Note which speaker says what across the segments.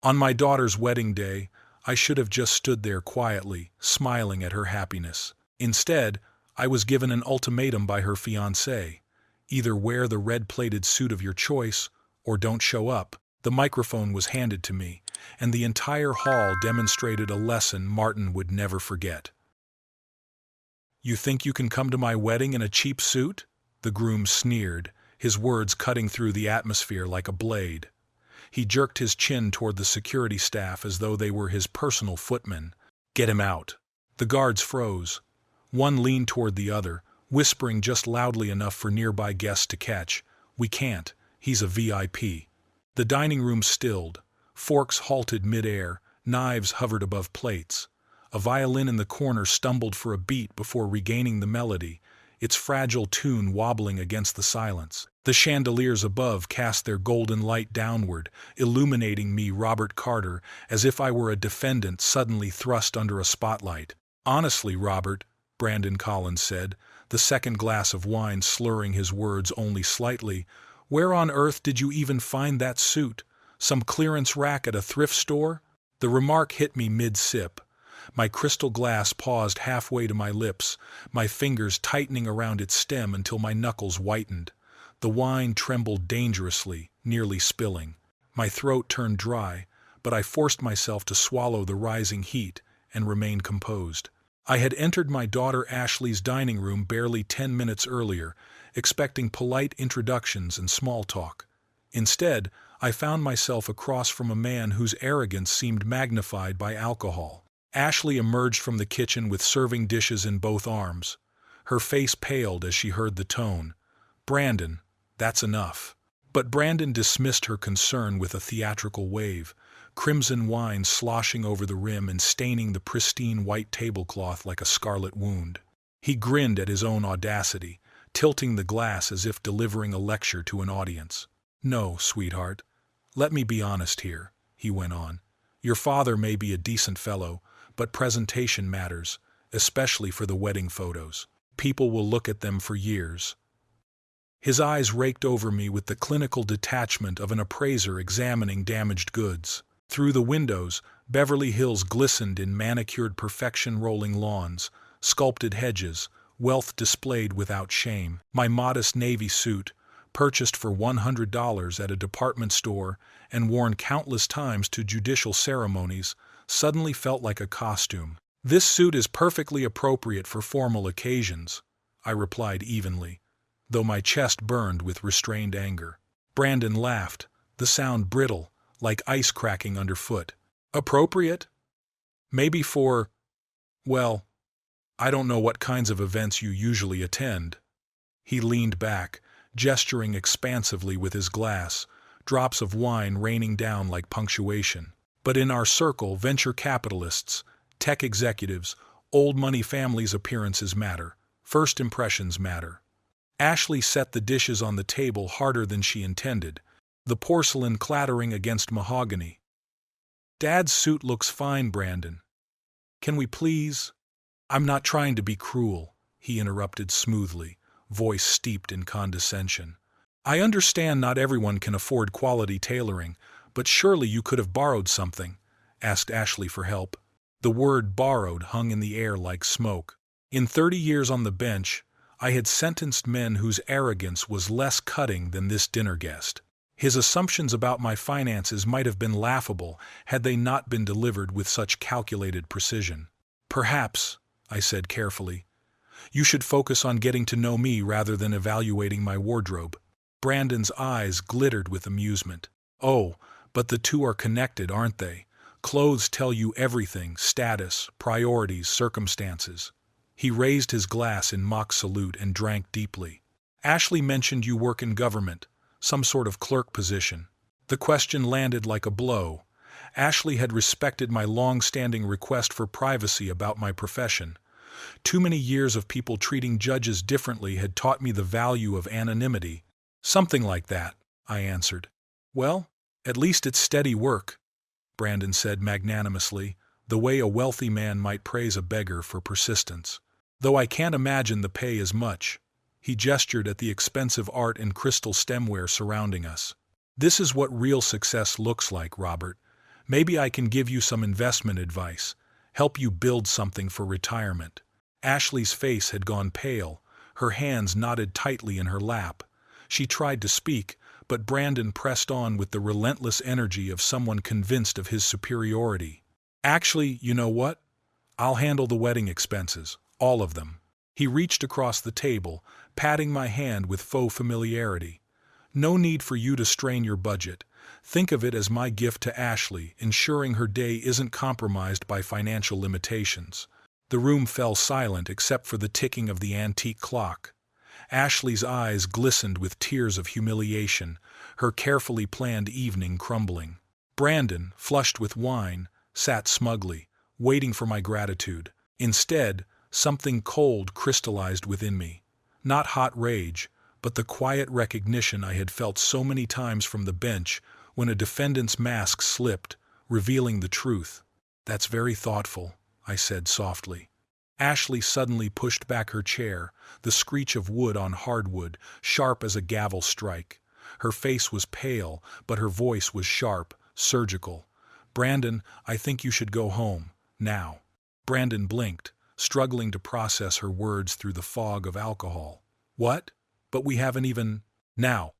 Speaker 1: On my daughter's wedding day, I should have just stood there quietly, smiling at her happiness. Instead, I was given an ultimatum by her fiancé. Either wear the red-plated suit of your choice, or don't show up. The microphone was handed to me, and the entire hall demonstrated a lesson Martin would never forget. "You think you can come to my wedding in a cheap suit?" The groom sneered, his words cutting through the atmosphere like a blade. He jerked his chin toward the security staff as though they were his personal footmen. "Get him out." The guards froze. One leaned toward the other, whispering just loudly enough for nearby guests to catch. "We can't. He's a VIP." The dining room stilled. Forks halted mid-air, knives hovered above plates. A violin in the corner stumbled for a beat before regaining the melody, its fragile tune wobbling against the silence. The chandeliers above cast their golden light downward, illuminating me, Robert Carter, as if I were a defendant suddenly thrust under a spotlight. "Honestly, Robert," Brandon Collins said, the second glass of wine slurring his words only slightly, "where on earth did you even find that suit? Some clearance rack at a thrift store?" The remark hit me mid-sip. My crystal glass paused halfway to my lips, my fingers tightening around its stem until my knuckles whitened. The wine trembled dangerously, nearly spilling. My throat turned dry, but I forced myself to swallow the rising heat and remain composed. I had entered my daughter Ashley's dining room barely 10 minutes earlier, expecting polite introductions and small talk. Instead, I found myself across from a man whose arrogance seemed magnified by alcohol. Ashley emerged from the kitchen with serving dishes in both arms. Her face paled as she heard the tone. "Brandon, that's enough." But Brandon dismissed her concern with a theatrical wave, crimson wine sloshing over the rim and staining the pristine white tablecloth like a scarlet wound. He grinned at his own audacity, tilting the glass as if delivering a lecture to an audience. "No, sweetheart. Let me be honest here," he went on. "Your father may be a decent fellow, but presentation matters, especially for the wedding photos. People will look at them for years." His eyes raked over me with the clinical detachment of an appraiser examining damaged goods. Through the windows, Beverly Hills glistened in manicured perfection, rolling lawns, sculpted hedges, wealth displayed without shame. My modest navy suit, purchased for $100 at a department store and worn countless times to judicial ceremonies, suddenly felt like a costume. "This suit is perfectly appropriate for formal occasions," I replied evenly, though my chest burned with restrained anger. Brandon laughed, the sound brittle, like ice cracking underfoot. "Appropriate? Maybe for, well, I don't know what kinds of events you usually attend." He leaned back, gesturing expansively with his glass, drops of wine raining down like punctuation. "But in our circle, venture capitalists, tech executives, old money families, appearances matter. First impressions matter." Ashley set the dishes on the table harder than she intended, the porcelain clattering against mahogany. "Dad's suit looks fine, Brandon. Can we please—" "I'm not trying to be cruel," he interrupted smoothly, voice steeped in condescension. "I understand not everyone can afford quality tailoring, but surely you could have borrowed something," asked Ashley for help. The word borrowed hung in the air like smoke. In 30 years on the bench, I had sentenced men whose arrogance was less cutting than this dinner guest. His assumptions about my finances might have been laughable had they not been delivered with such calculated precision. "Perhaps," I said carefully, "you should focus on getting to know me rather than evaluating my wardrobe." Brandon's eyes glittered with amusement. "Oh, but the two are connected, aren't they? Clothes tell you everything: status, priorities, circumstances." He raised his glass in mock salute and drank deeply. "Ashley mentioned you work in government, some sort of clerk position." The question landed like a blow. Ashley had respected my long-standing request for privacy about my profession. Too many years of people treating judges differently had taught me the value of anonymity. "Something like that," I answered. "Well, at least it's steady work," Brandon said magnanimously, the way a wealthy man might praise a beggar for persistence. "Though I can't imagine the pay is much." He gestured at the expensive art and crystal stemware surrounding us. "This is what real success looks like, Robert. Maybe I can give you some investment advice, help you build something for retirement." Ashley's face had gone pale, her hands knotted tightly in her lap. She tried to speak, but Brandon pressed on with the relentless energy of someone convinced of his superiority. "Actually, you know what? I'll handle the wedding expenses, all of them." He reached across the table, patting my hand with faux familiarity. "No need for you to strain your budget. Think of it as my gift to Ashley, ensuring her day isn't compromised by financial limitations." The room fell silent except for the ticking of the antique clock. Ashley's eyes glistened with tears of humiliation, her carefully planned evening crumbling. Brandon, flushed with wine, sat smugly, waiting for my gratitude. Instead, something cold crystallized within me. Not hot rage, but the quiet recognition I had felt so many times from the bench when a defendant's mask slipped, revealing the truth. "That's very thoughtful," I said softly. Ashley suddenly pushed back her chair, the screech of wood on hardwood, sharp as a gavel strike. Her face was pale, but her voice was sharp, surgical. "Brandon, I think you should go home, now." Brandon blinked, struggling to process her words through the fog of alcohol. "What? But we haven't even—" "Now."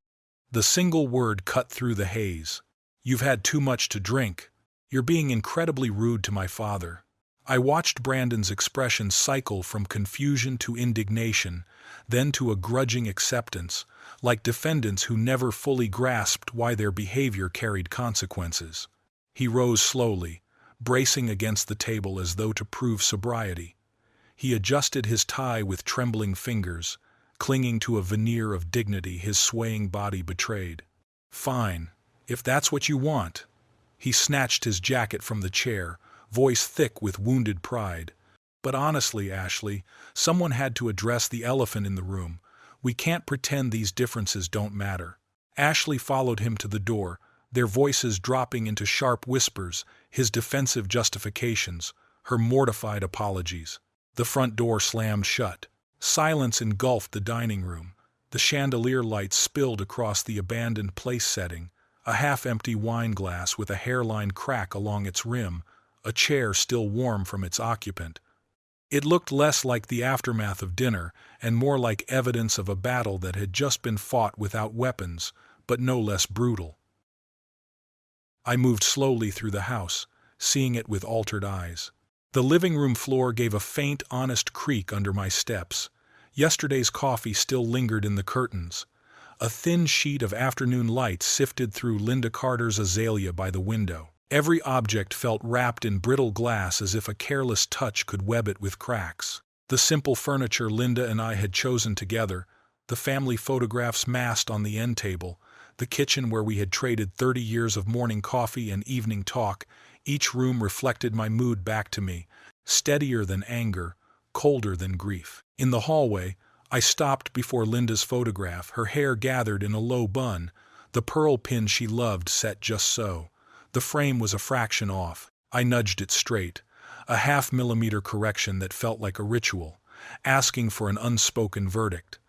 Speaker 1: The single word cut through the haze. "You've had too much to drink. You're being incredibly rude to my father." I watched Brandon's expression cycle from confusion to indignation, then to a grudging acceptance, like defendants who never fully grasped why their behavior carried consequences. He rose slowly, bracing against the table as though to prove sobriety. He adjusted his tie with trembling fingers, clinging to a veneer of dignity his swaying body betrayed. "Fine, if that's what you want." He snatched his jacket from the chair, voice thick with wounded pride. "But honestly, Ashley, someone had to address the elephant in the room. We can't pretend these differences don't matter." Ashley followed him to the door, their voices dropping into sharp whispers, his defensive justifications, her mortified apologies. The front door slammed shut. Silence engulfed the dining room. The chandelier light spilled across the abandoned place setting, a half-empty wine glass with a hairline crack along its rim, a chair still warm from its occupant. It looked less like the aftermath of dinner and more like evidence of a battle that had just been fought without weapons, but no less brutal. I moved slowly through the house, seeing it with altered eyes. The living room floor gave a faint, honest creak under my steps. Yesterday's coffee still lingered in the curtains. A thin sheet of afternoon light sifted through Linda Carter's azalea by the window. Every object felt wrapped in brittle glass as if a careless touch could web it with cracks. The simple furniture Linda and I had chosen together, the family photographs massed on the end table, the kitchen where we had traded 30 years of morning coffee and evening talk, each room reflected my mood back to me, steadier than anger, colder than grief. In the hallway, I stopped before Linda's photograph, her hair gathered in a low bun, the pearl pin she loved set just so. The frame was a fraction off. I nudged it straight, a half-millimeter correction that felt like a ritual, asking for an unspoken verdict.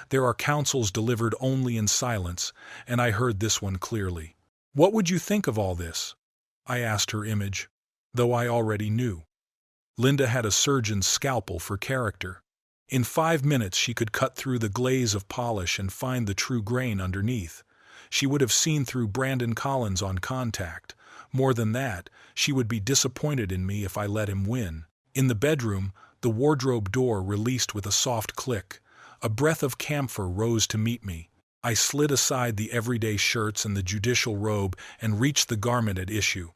Speaker 1: There are counsels delivered only in silence, and I heard this one clearly. "What would you think of all this?" I asked her image, though I already knew. Linda had a surgeon's scalpel for character. In 5 minutes she could cut through the glaze of polish and find the true grain underneath. She would have seen through Brandon Collins on contact. More than that, she would be disappointed in me if I let him win. In the bedroom, the wardrobe door released with a soft click. A breath of camphor rose to meet me. I slid aside the everyday shirts and the judicial robe and reached the garment at issue.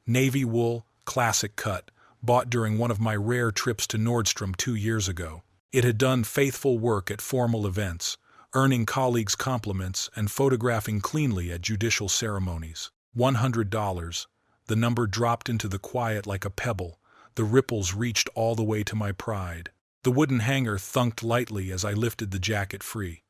Speaker 1: Navy wool, classic cut, bought during one of my rare trips to Nordstrom 2 years ago. It had done faithful work at formal events, earning colleagues' compliments and photographing cleanly at judicial ceremonies. $100. The number dropped into the quiet like a pebble. The ripples reached all the way to my pride. The wooden hanger thunked lightly as I lifted the jacket free.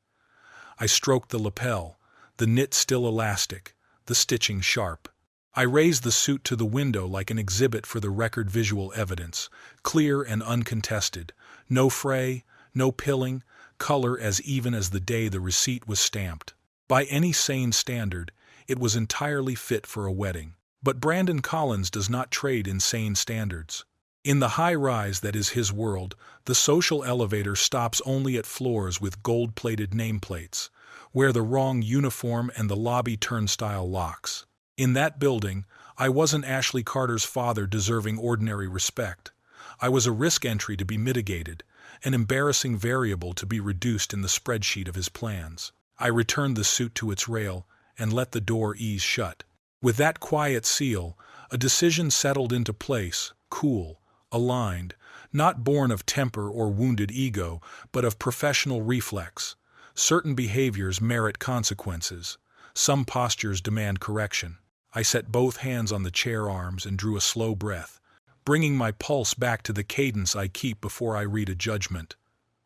Speaker 1: I stroked the lapel, the knit still elastic, the stitching sharp. I raised the suit to the window like an exhibit for the record visual evidence, clear and uncontested. No fray, no pilling, color as even as the day the receipt was stamped. By any sane standard, it was entirely fit for a wedding. But Brandon Collins does not trade insane standards. In the high-rise that is his world, the social elevator stops only at floors with gold-plated nameplates, where the wrong uniform and the lobby turnstile locks. In that building, I wasn't Ashley Carter's father deserving ordinary respect. I was a risk entry to be mitigated, an embarrassing variable to be reduced in the spreadsheet of his plans. I returned the suit to its rail and let the door ease shut. With that quiet seal, a decision settled into place, cool, aligned, not born of temper or wounded ego, but of professional reflex. Certain behaviors merit consequences. Some postures demand correction. I set both hands on the chair arms and drew a slow breath, bringing my pulse back to the cadence I keep before I read a judgment.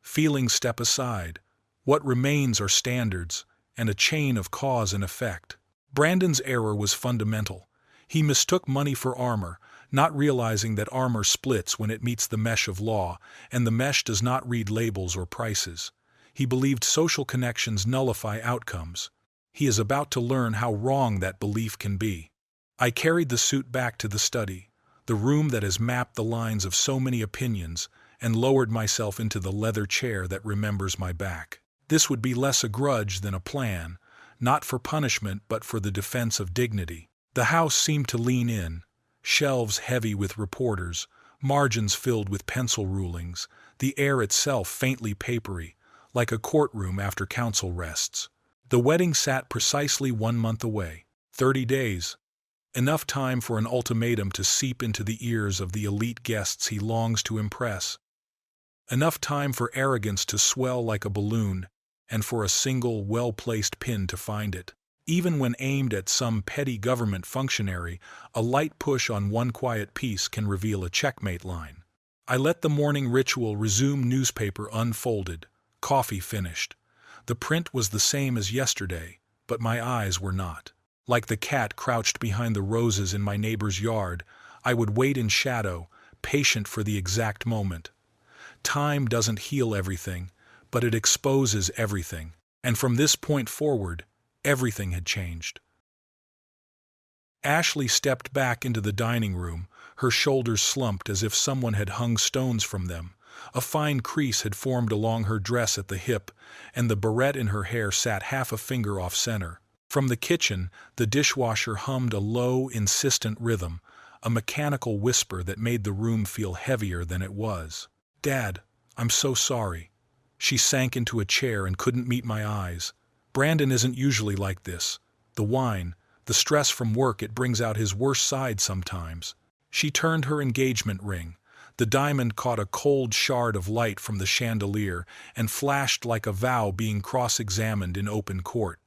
Speaker 1: Feelings step aside. What remains are standards, and a chain of cause and effect. Brandon's error was fundamental. He mistook money for armor, not realizing that armor splits when it meets the mesh of law, and the mesh does not read labels or prices. He believed social connections nullify outcomes. He is about to learn how wrong that belief can be. I carried the suit back to the study, the room that has mapped the lines of so many opinions, and lowered myself into the leather chair that remembers my back. This would be less a grudge than a plan, not for punishment but for the defense of dignity. The house seemed to lean in, shelves heavy with reporters, margins filled with pencil rulings, the air itself faintly papery, like a courtroom after counsel rests. The wedding sat precisely 1 month away. 30 days. Enough time for an ultimatum to seep into the ears of the elite guests he longs to impress. Enough time for arrogance to swell like a balloon, and for a single, well-placed pin to find it. Even when aimed at some petty government functionary, a light push on one quiet piece can reveal a checkmate line. I let the morning ritual resume. Newspaper unfolded, coffee finished. The print was the same as yesterday, but my eyes were not. Like the cat crouched behind the roses in my neighbor's yard, I would wait in shadow, patient for the exact moment. Time doesn't heal everything, but it exposes everything, and from this point forward, everything had changed. Ashley stepped back into the dining room, her shoulders slumped as if someone had hung stones from them. A fine crease had formed along her dress at the hip, and the barrette in her hair sat half a finger off center. From the kitchen, the dishwasher hummed a low, insistent rhythm, a mechanical whisper that made the room feel heavier than it was. "Dad, I'm so sorry." She sank into a chair and couldn't meet my eyes. Brandon isn't usually like this. The wine, the stress from work, it brings out his worst side sometimes. She turned her engagement ring. The diamond caught a cold shard of light from the chandelier and flashed like a vow being cross-examined in open court.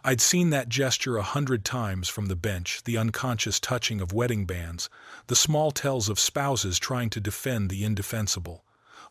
Speaker 1: I'd seen that gesture 100 times from the bench, the unconscious touching of wedding bands, the small tells of spouses trying to defend the indefensible.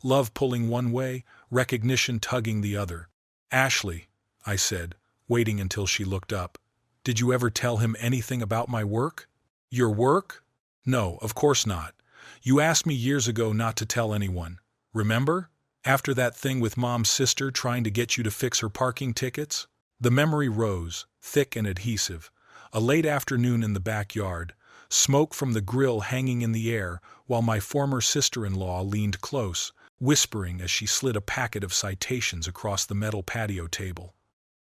Speaker 1: Love pulling one way, recognition tugging the other. "Ashley," I said, waiting until she looked up, "did you ever tell him anything about my work?" "Your work? No, of course not. You asked me years ago not to tell anyone. Remember? After that thing with Mom's sister trying to get you to fix her parking tickets?" The memory rose, thick and adhesive. A late afternoon in the backyard, smoke from the grill hanging in the air, while my former sister-in-law leaned close, whispering as she slid a packet of citations across the metal patio table.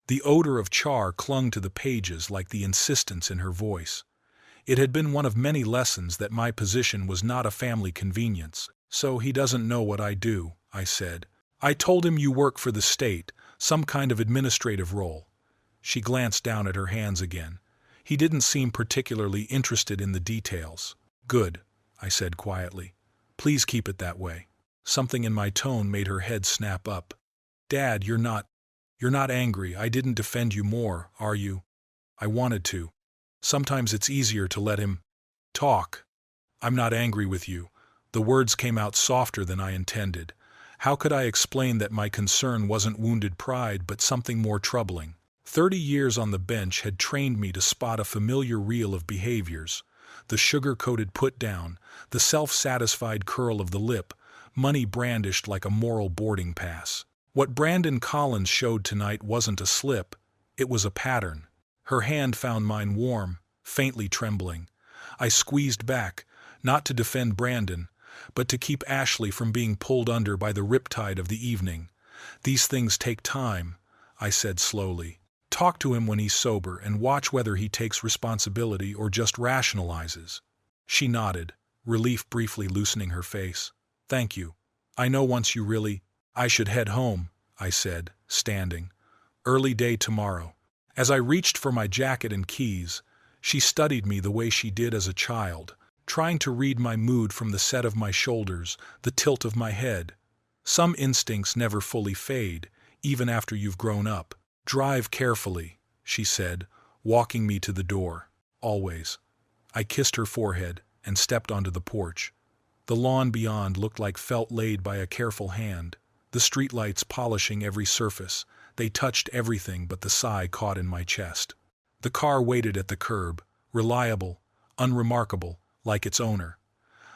Speaker 1: The odor of char clung to the pages like the insistence in her voice. It had been one of many lessons that my position was not a family convenience. "So he doesn't know what I do," I said. "I told him you work for the state, some kind of administrative role." She glanced down at her hands again. He didn't seem particularly interested in the details. "Good," I said quietly. "Please keep it that way." Something in my tone made her head snap up. "Dad, you're not angry. I didn't defend you more, are you?" I wanted to. Sometimes it's easier to let him talk. "I'm not angry with you." The words came out softer than I intended. How could I explain that my concern wasn't wounded pride but something more troubling? 30 years on the bench had trained me to spot a familiar reel of behaviors. The sugar-coated put-down, the self-satisfied curl of the lip, money brandished like a moral boarding pass. What Brandon Collins showed tonight wasn't a slip, it was a pattern. Her hand found mine warm, faintly trembling. I squeezed back, not to defend Brandon, but to keep Ashley from being pulled under by the riptide of the evening. "These things take time," I said slowly. "Talk to him when he's sober and watch whether he takes responsibility or just rationalizes." She nodded, relief briefly loosening her face. "Thank you. I know once you really—" "I should head home," I said, standing. "Early day tomorrow." As I reached for my jacket and keys, she studied me the way she did as a child, trying to read my mood from the set of my shoulders, the tilt of my head. Some instincts never fully fade, even after you've grown up. "Drive carefully," she said, walking me to the door. "Always." I kissed her forehead and stepped onto the porch. The lawn beyond looked like felt laid by a careful hand, the streetlights polishing every surface. They touched everything but the sigh caught in my chest. The car waited at the curb, reliable, unremarkable, like its owner.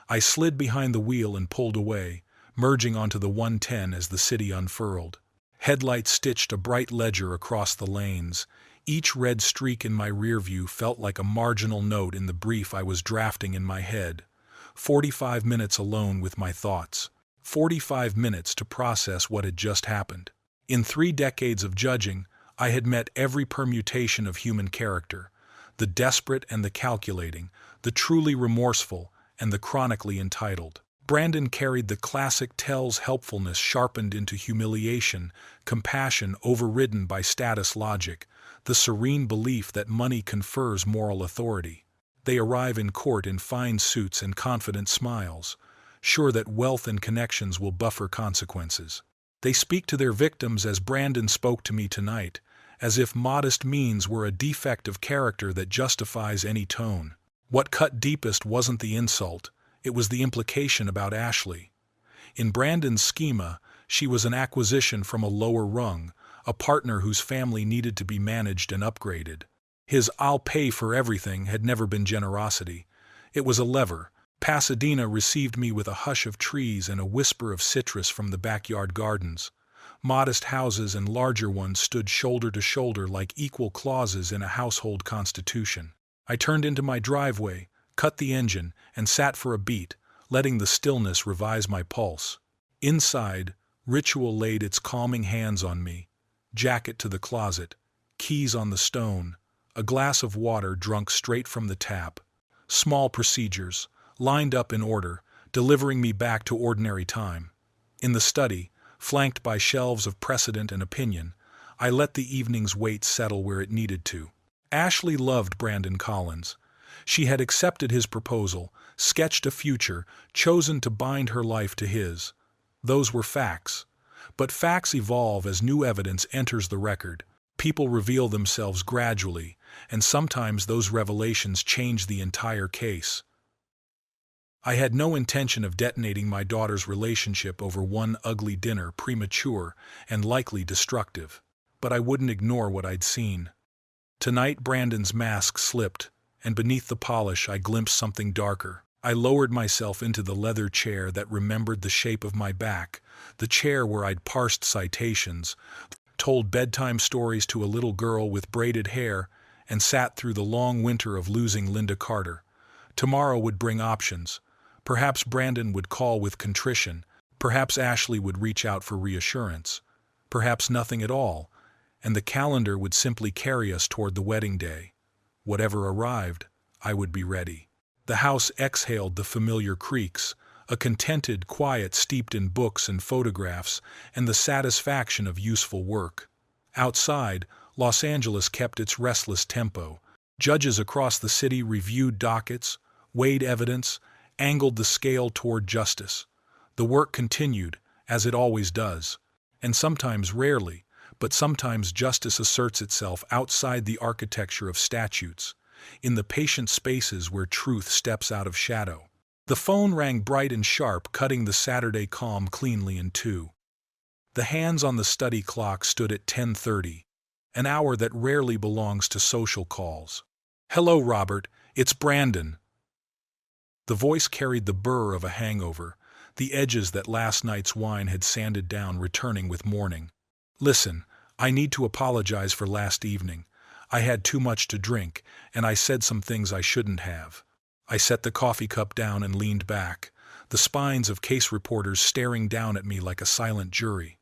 Speaker 1: I slid behind the wheel and pulled away, merging onto the 110 as the city unfurled. Headlights stitched a bright ledger across the lanes. Each red streak in my rearview felt like a marginal note in the brief I was drafting in my head. 45 minutes alone with my thoughts. 45 minutes to process what had just happened. In 3 decades of judging, I had met every permutation of human character, the desperate and the calculating, the truly remorseful and the chronically entitled. Brandon carried the classic Tell's helpfulness sharpened into humiliation, compassion overridden by status logic, the serene belief that money confers moral authority. They arrive in court in fine suits and confident smiles, sure that wealth and connections will buffer consequences. They speak to their victims as Brandon spoke to me tonight, as if modest means were a defect of character that justifies any tone. What cut deepest wasn't the insult, it was the implication about Ashley. In Brandon's schema, she was an acquisition from a lower rung, a partner whose family needed to be managed and upgraded. His "I'll pay for everything" had never been generosity. It was a lever. Pasadena received me with a hush of trees and a whisper of citrus from the backyard gardens. Modest houses and larger ones stood shoulder to shoulder like equal clauses in a household constitution. I turned into my driveway, cut the engine, and sat for a beat, letting the stillness revise my pulse. Inside, ritual laid its calming hands on me. Jacket to the closet, keys on the stone, a glass of water drunk straight from the tap. Small procedures, lined up in order, delivering me back to ordinary time. In the study, flanked by shelves of precedent and opinion, I let the evening's weight settle where it needed to. Ashley loved Brandon Collins. She had accepted his proposal, sketched a future, chosen to bind her life to his. Those were facts. But facts evolve as new evidence enters the record. People reveal themselves gradually, and sometimes those revelations change the entire case. I had no intention of detonating my daughter's relationship over one ugly dinner, premature and likely destructive. But I wouldn't ignore what I'd seen. Tonight Brandon's mask slipped, and beneath the polish I glimpsed something darker. I lowered myself into the leather chair that remembered the shape of my back, the chair where I'd parsed citations, told bedtime stories to a little girl with braided hair, and sat through the long winter of losing Linda Carter. Tomorrow would bring options. Perhaps Brandon would call with contrition. Perhaps Ashley would reach out for reassurance. Perhaps nothing at all, and the calendar would simply carry us toward the wedding day. Whatever arrived, I would be ready. The house exhaled the familiar creaks, a contented quiet steeped in books and photographs and the satisfaction of useful work. Outside, Los Angeles kept its restless tempo. Judges across the city reviewed dockets, weighed evidence, angled the scale toward justice. The work continued, as it always does. And sometimes rarely, but sometimes justice asserts itself outside the architecture of statutes, in the patient spaces where truth steps out of shadow. The phone rang bright and sharp, cutting the Saturday calm cleanly in two. The hands on the study clock stood at 10:30, an hour that rarely belongs to social calls. "Hello, Robert, it's Brandon." The voice carried the burr of a hangover, the edges that last night's wine had sanded down returning with morning. "Listen, I need to apologize for last evening. I had too much to drink, and I said some things I shouldn't have." I set the coffee cup down and leaned back, the spines of case reporters staring down at me like a silent jury.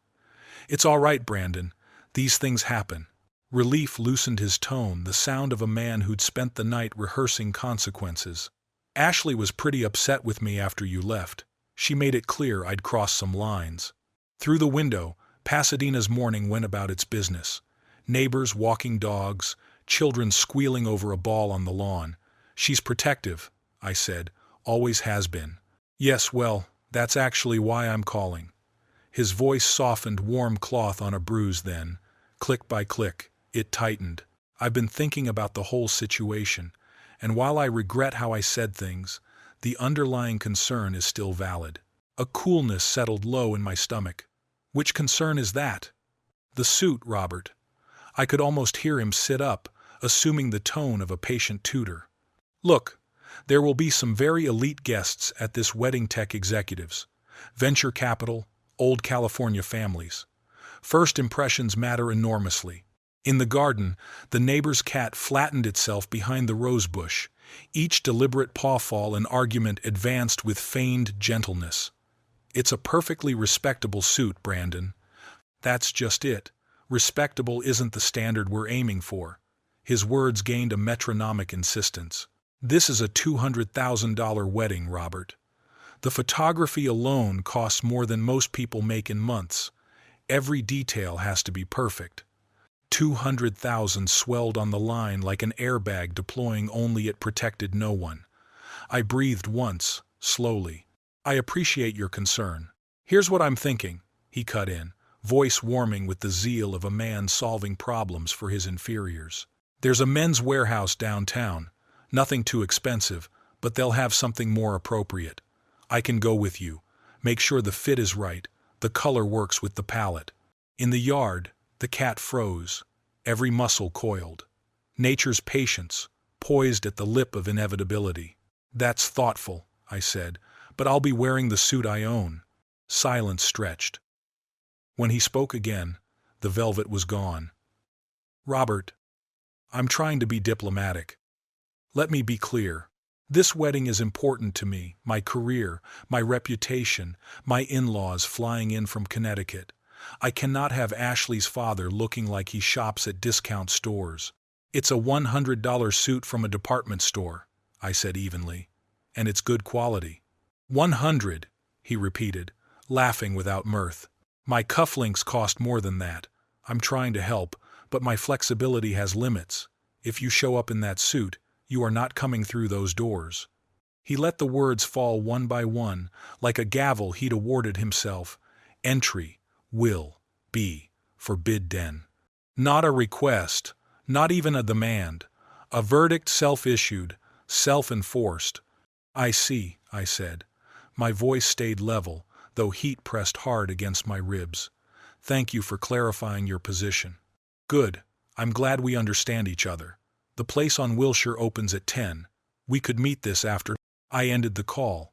Speaker 1: It's all right, Brandon. These things happen. Relief loosened his tone, the sound of a man who'd spent the night rehearsing consequences. Ashley was pretty upset with me after you left. She made it clear I'd crossed some lines. Through the window, Pasadena's morning went about its business. Neighbors walking dogs, children squealing over a ball on the lawn. She's protective, I said, always has been. Yes, well, that's actually why I'm calling. His voice softened warm cloth on a bruise then. Click by click, it tightened. I've been thinking about the whole situation, and while I regret how I said things, the underlying concern is still valid. A coolness settled low in my stomach. Which concern is that? The suit, Robert. I could almost hear him sit up, assuming the tone of a patient tutor. Look, there will be some very elite guests at this wedding, tech executives, venture capital, old California families. First impressions matter enormously. In the garden, the neighbor's cat flattened itself behind the rose bush. Each deliberate pawfall and argument advanced with feigned gentleness. It's a perfectly respectable suit, Brandon. That's just it. Respectable isn't the standard we're aiming for. His words gained a metronomic insistence. This is a $200,000 wedding, Robert. The photography alone costs more than most people make in months. Every detail has to be perfect. 200,000 swelled on the line like an airbag deploying, only it protected no one. I breathed once, slowly. I appreciate your concern. Here's what I'm thinking, he cut in, voice warming with the zeal of a man solving problems for his inferiors. There's a men's warehouse downtown. Nothing too expensive, but they'll have something more appropriate. I can go with you. Make sure the fit is right, the color works with the palette. In the yard, the cat froze, every muscle coiled. Nature's patience, poised at the lip of inevitability. That's thoughtful, I said, but I'll be wearing the suit I own. Silence stretched. When he spoke again, the velvet was gone. Robert, I'm trying to be diplomatic. Let me be clear. This wedding is important to me, my career, my reputation, my in-laws flying in from Connecticut. I cannot have Ashley's father looking like he shops at discount stores. It's a $100 suit from a department store, I said evenly, and it's good quality. 100, he repeated, laughing without mirth. My cufflinks cost more than that. I'm trying to help, but my flexibility has limits. If you show up in that suit, you are not coming through those doors. He let the words fall one by one, like a gavel he'd awarded himself. Entry will be forbidden. Not a request, not even a demand. A verdict self-issued, self-enforced. I see, I said. My voice stayed level, though heat pressed hard against my ribs. Thank you for clarifying your position. Good. I'm glad we understand each other. The place on Wilshire opens at 10. We could meet this after. I ended the call.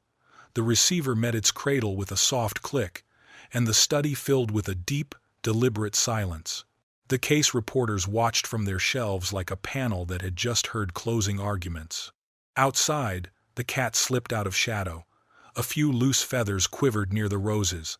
Speaker 1: The receiver met its cradle with a soft click, and the study filled with a deep, deliberate silence. The case reporters watched from their shelves like a panel that had just heard closing arguments. Outside, the cat slipped out of shadow. A few loose feathers quivered near the roses.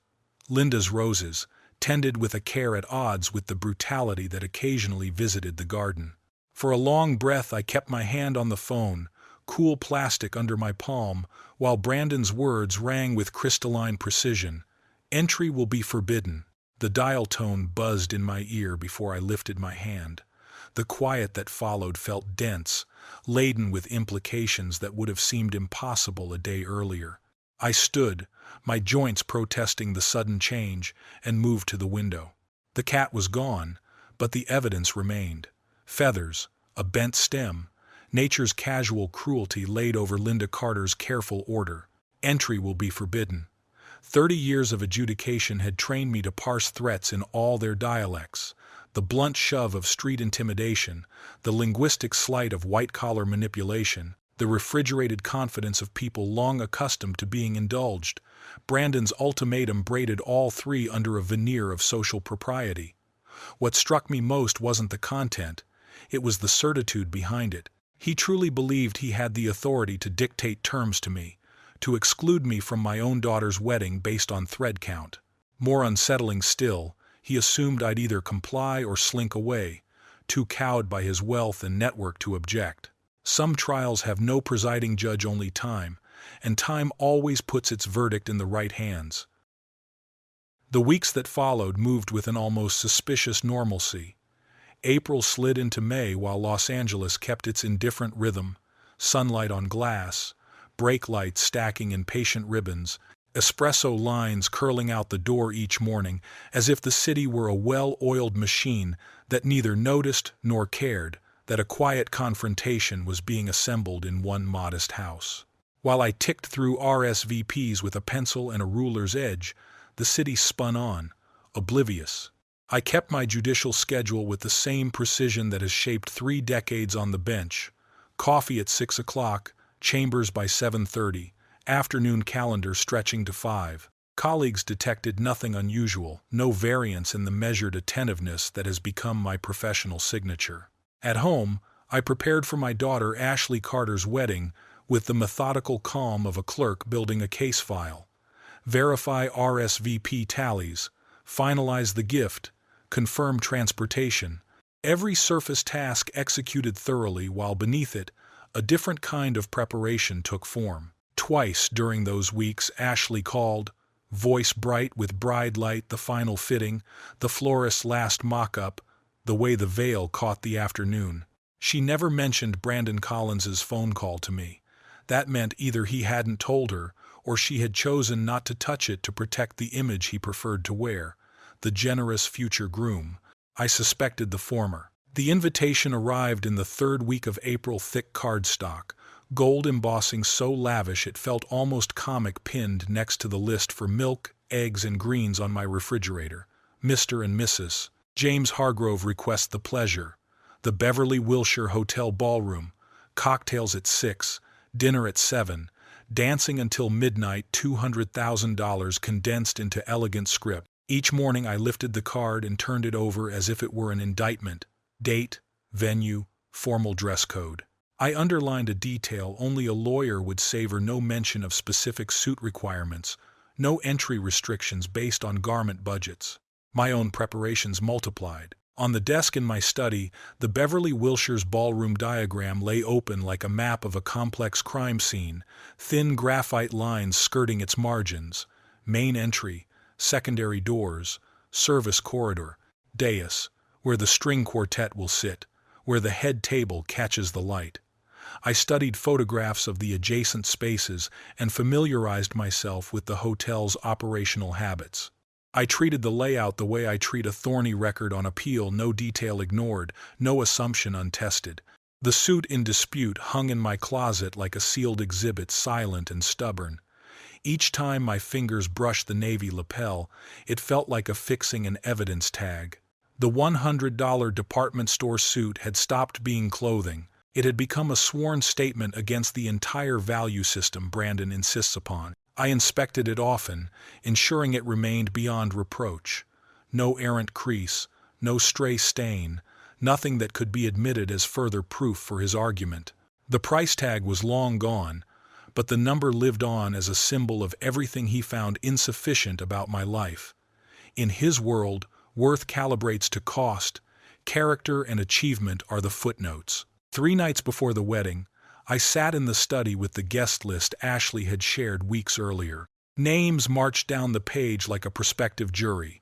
Speaker 1: Linda's roses, tended with a care at odds with the brutality that occasionally visited the garden. For a long breath I kept my hand on the phone, cool plastic under my palm, while Brandon's words rang with crystalline precision. Entry will be forbidden. The dial tone buzzed in my ear before I lifted my hand. The quiet that followed felt dense, laden with implications that would have seemed impossible a day earlier. I stood, my joints protesting the sudden change, and moved to the window. The cat was gone, but the evidence remained. Feathers, a bent stem, nature's casual cruelty laid over Linda Carter's careful order. Entry will be forbidden. 30 years of adjudication had trained me to parse threats in all their dialects. The blunt shove of street intimidation, the linguistic sleight of white-collar manipulation, the refrigerated confidence of people long accustomed to being indulged. Brandon's ultimatum braided all three under a veneer of social propriety. What struck me most wasn't the content, it was the certitude behind it. He truly believed he had the authority to dictate terms to me, to exclude me from my own daughter's wedding based on thread count. More unsettling still, he assumed I'd either comply or slink away, too cowed by his wealth and network to object. Some trials have no presiding judge, only time, and time always puts its verdict in the right hands. The weeks that followed moved with an almost suspicious normalcy. April slid into May while Los Angeles kept its indifferent rhythm, sunlight on glass, brake lights stacking impatient ribbons, espresso lines curling out the door each morning, as if the city were a well-oiled machine that neither noticed nor cared that a quiet confrontation was being assembled in one modest house. While I ticked through RSVPs with a pencil and a ruler's edge, the city spun on, oblivious. I kept my judicial schedule with the same precision that has shaped 3 decades on the bench. Coffee at 6 o'clock, chambers by 7:30, afternoon calendar stretching to 5. Colleagues detected nothing unusual, no variance in the measured attentiveness that has become my professional signature. At home, I prepared for my daughter Ashley Carter's wedding with the methodical calm of a clerk building a case file. Verify RSVP tallies, finalize the gift, confirm transportation. Every surface task executed thoroughly, while beneath it, a different kind of preparation took form. Twice during those weeks Ashley called, voice bright with bride light, the final fitting, the florist's last mock-up, the way the veil caught the afternoon. She never mentioned Brandon Collins's phone call to me. That meant either he hadn't told her, or she had chosen not to touch it to protect the image he preferred to wear, the generous future groom. I suspected the former. The invitation arrived in the 3rd week of April, thick cardstock, gold embossing so lavish it felt almost comic, pinned next to the list for milk, eggs, and greens on my refrigerator. Mr. and Mrs. James Hargrove request the pleasure. The Beverly Wilshire Hotel Ballroom. Cocktails at 6, dinner at 7, dancing until midnight, $200,000 condensed into elegant script. Each morning I lifted the card and turned it over as if it were an indictment. Date, venue, formal dress code. I underlined a detail only a lawyer would savor: no mention of specific suit requirements, no entry restrictions based on garment budgets. My own preparations multiplied. On the desk in my study, the Beverly Wilshire's ballroom diagram lay open like a map of a complex crime scene, thin graphite lines skirting its margins. Main entry, secondary doors, service corridor, dais, where the string quartet will sit, where the head table catches the light. I studied photographs of the adjacent spaces and familiarized myself with the hotel's operational habits. I treated the layout the way I treat a thorny record on appeal: no detail ignored, no assumption untested. The suit in dispute hung in my closet like a sealed exhibit, silent and stubborn. Each time my fingers brushed the navy lapel, it felt like affixing an evidence tag. The $100 department store suit had stopped being clothing. It had become a sworn statement against the entire value system Brandon insists upon. I inspected it often, ensuring it remained beyond reproach. No errant crease, no stray stain, nothing that could be admitted as further proof for his argument. The price tag was long gone, but the number lived on as a symbol of everything he found insufficient about my life. In his world, worth calibrates to cost, character and achievement are the footnotes. 3 nights before the wedding, I sat in the study with the guest list Ashley had shared weeks earlier. Names marched down the page like a prospective jury.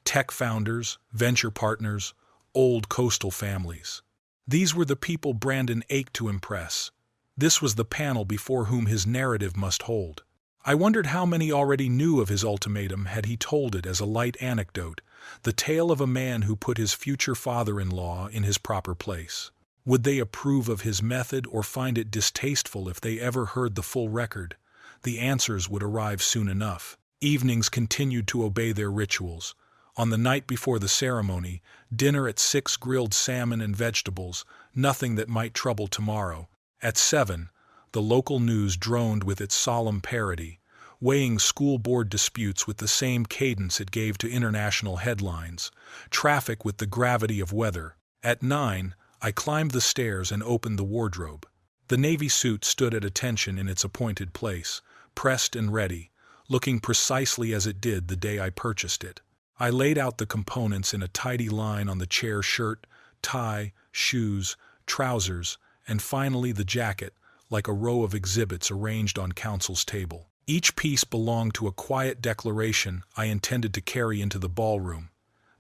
Speaker 1: Tech founders, venture partners, old coastal families. These were the people Brandon ached to impress. This was the panel before whom his narrative must hold. I wondered how many already knew of his ultimatum had he told it as a light anecdote, the tale of a man who put his future father-in-law in his proper place. Would they approve of his method or find it distasteful if they ever heard the full record? The answers would arrive soon enough. Evenings continued to obey their rituals. On the night before the ceremony, dinner at 6, grilled salmon and vegetables, nothing that might trouble tomorrow. At 7, the local news droned with its solemn parody, weighing school board disputes with the same cadence it gave to international headlines, traffic with the gravity of weather. At 9, I climbed the stairs and opened the wardrobe. The navy suit stood at attention in its appointed place, pressed and ready, looking precisely as it did the day I purchased it. I laid out the components in a tidy line on the chair: shirt, tie, shoes, trousers, and finally the jacket, like a row of exhibits arranged on counsel's table. Each piece belonged to a quiet declaration I intended to carry into the ballroom.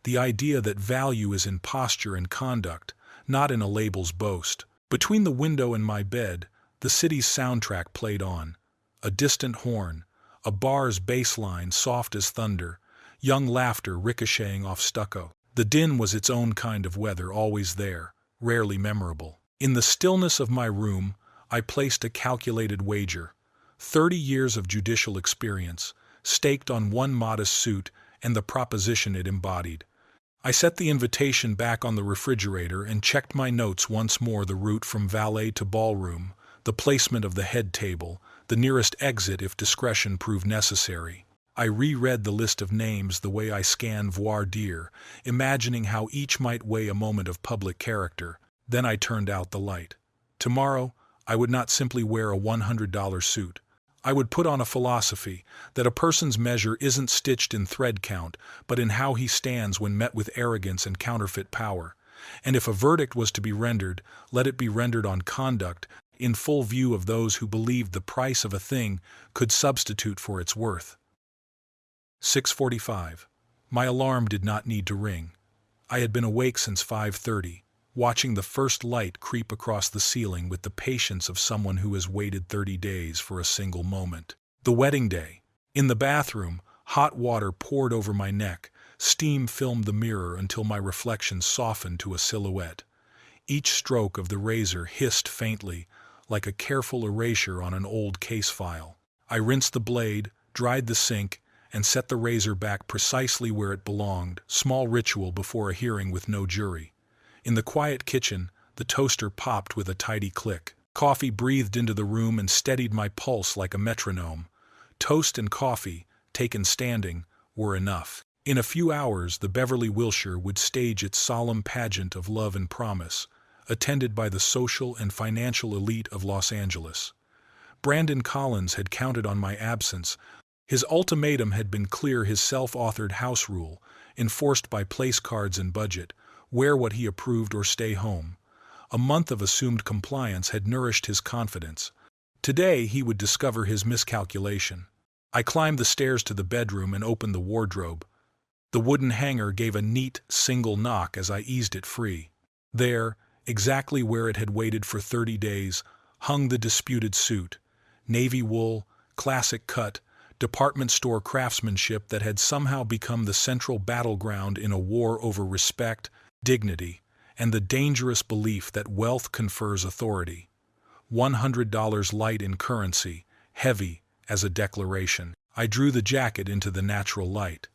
Speaker 1: The idea that value is in posture and conduct, not in a label's boast. Between the window and my bed, the city's soundtrack played on. A distant horn, a bar's bass line soft as thunder, young laughter ricocheting off stucco. The din was its own kind of weather, always there, rarely memorable. In the stillness of my room, I placed a calculated wager. 30 years of judicial experience, staked on one modest suit and the proposition it embodied. I set the invitation back on the refrigerator and checked my notes once more: the route from valet to ballroom, the placement of the head table, the nearest exit if discretion proved necessary. I reread the list of names the way I scan voir dire, imagining how each might weigh a moment of public character. Then I turned out the light. Tomorrow, I would not simply wear a $100 suit. I would put on a philosophy that a person's measure isn't stitched in thread count, but in how he stands when met with arrogance and counterfeit power. And if a verdict was to be rendered, let it be rendered on conduct, in full view of those who believed the price of a thing could substitute for its worth. 6:45. My alarm did not need to ring. I had been awake since 5:30. Watching the first light creep across the ceiling with the patience of someone who has waited 30 days for a single moment. The wedding day. In the bathroom, hot water poured over my neck, steam filmed the mirror until my reflection softened to a silhouette. Each stroke of the razor hissed faintly, like a careful erasure on an old case file. I rinsed the blade, dried the sink, and set the razor back precisely where it belonged, small ritual before a hearing with no jury. In the quiet kitchen, the toaster popped with a tidy click. Coffee breathed into the room and steadied my pulse like a metronome. Toast and coffee, taken standing, were enough. In a few hours, the Beverly Wilshire would stage its solemn pageant of love and promise, attended by the social and financial elite of Los Angeles. Brandon Collins had counted on my absence. His ultimatum had been clear: his self-authored house rule, enforced by place cards and budget: wear what he approved or stay home. A month of assumed compliance had nourished his confidence. Today he would discover his miscalculation. I climbed the stairs to the bedroom and opened the wardrobe. The wooden hanger gave a neat, single knock as I eased it free. There, exactly where it had waited for 30 days, hung the disputed suit. Navy wool, classic cut, department store craftsmanship that had somehow become the central battleground in a war over respect, dignity, and the dangerous belief that wealth confers authority. $100 light in currency, heavy as a declaration. I drew the jacket into the natural light.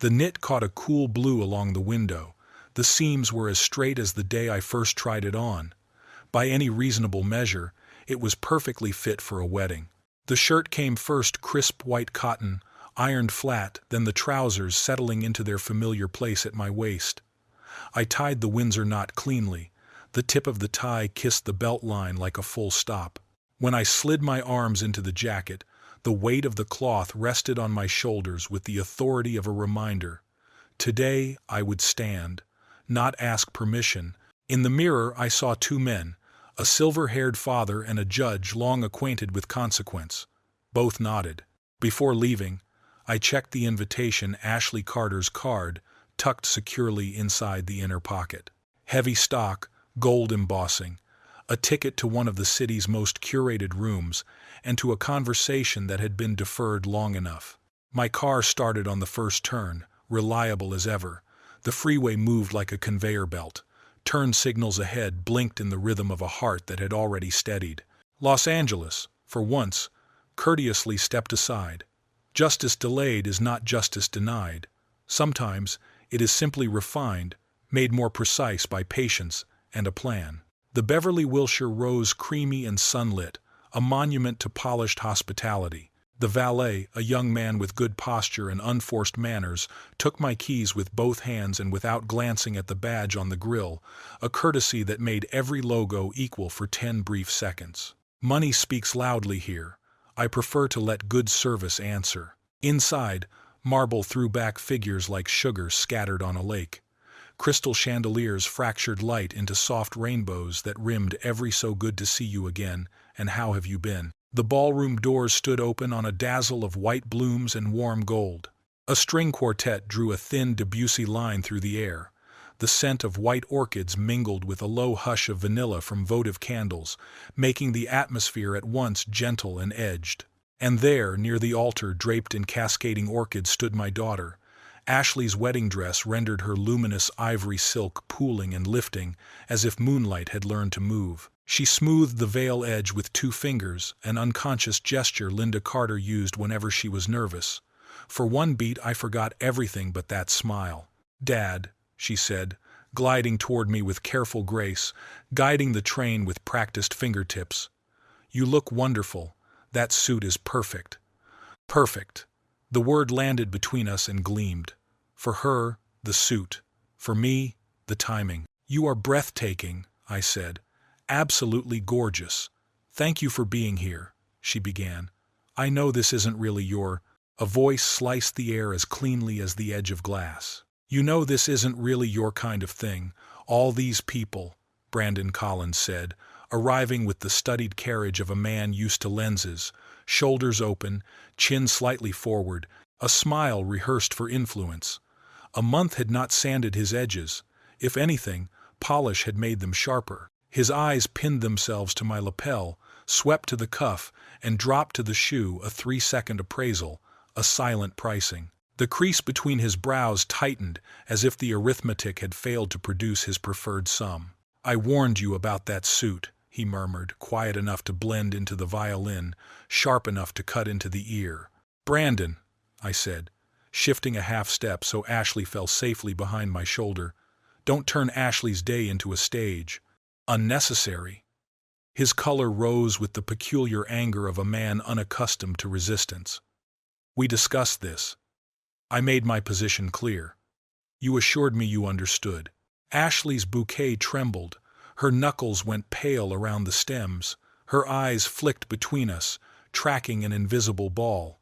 Speaker 1: The knit caught a cool blue along the window. The seams were as straight as the day I first tried it on. By any reasonable measure, it was perfectly fit for a wedding. The shirt came first, crisp white cotton, ironed flat, then the trousers settling into their familiar place at my waist. I tied the Windsor knot cleanly. The tip of the tie kissed the belt line like a full stop. When I slid my arms into the jacket, the weight of the cloth rested on my shoulders with the authority of a reminder. Today I would stand, not ask permission. In the mirror I saw two men, a silver-haired father and a judge long acquainted with consequence. Both nodded. Before leaving, I checked the invitation, Ashley Carter's card, tucked securely inside the inner pocket. Heavy stock, gold embossing, a ticket to one of the city's most curated rooms, and to a conversation that had been deferred long enough. My car started on the first turn, reliable as ever. The freeway moved like a conveyor belt. Turn signals ahead blinked in the rhythm of a heart that had already steadied. Los Angeles, for once, courteously stepped aside. Justice delayed is not justice denied. Sometimes it is simply refined, made more precise by patience and a plan. The Beverly Wilshire rose creamy and sunlit, a monument to polished hospitality. The valet, a young man with good posture and unforced manners, took my keys with both hands and without glancing at the badge on the grill, a courtesy that made every logo equal for 10 brief seconds. Money speaks loudly here. I prefer to let good service answer. Inside, marble threw back figures like sugar scattered on a lake. Crystal chandeliers fractured light into soft rainbows that rimmed every "so good to see you again, and how have you been?" The ballroom doors stood open on a dazzle of white blooms and warm gold. A string quartet drew a thin Debussy line through the air. The scent of white orchids mingled with a low hush of vanilla from votive candles, making the atmosphere at once gentle and edged. And there, near the altar draped in cascading orchids, stood my daughter. Ashley's wedding dress rendered her luminous ivory silk pooling and lifting, as if moonlight had learned to move. She smoothed the veil edge with 2 fingers, an unconscious gesture Linda Carter used whenever she was nervous. For one beat I forgot everything but that smile. "Dad," she said, gliding toward me with careful grace, guiding the train with practiced fingertips. "You look wonderful. That suit is perfect." Perfect. The word landed between us and gleamed. For her, the suit. For me, the timing. "You are breathtaking," I said. "Absolutely gorgeous. Thank you for being here," she began. "I know this isn't really your—" A voice sliced the air as cleanly as the edge of glass. "You know this isn't really your kind of thing. All these people," Brandon Collins said, arriving with the studied carriage of a man used to lenses, shoulders open, chin slightly forward, a smile rehearsed for influence. A month had not sanded his edges. If anything, polish had made them sharper. His eyes pinned themselves to my lapel, swept to the cuff, and dropped to the shoe, a 3-second appraisal, a silent pricing. The crease between his brows tightened as if the arithmetic had failed to produce his preferred sum. "I warned you about that suit," he murmured, quiet enough to blend into the violin, sharp enough to cut into the ear. "Brandon," I said, shifting a half step so Ashley fell safely behind my shoulder, "don't turn Ashley's day into a stage. Unnecessary." His color rose with the peculiar anger of a man unaccustomed to resistance. "We discussed this. I made my position clear. You assured me you understood." Ashley's bouquet trembled. Her knuckles went pale around the stems. Her eyes flicked between us, tracking an invisible ball.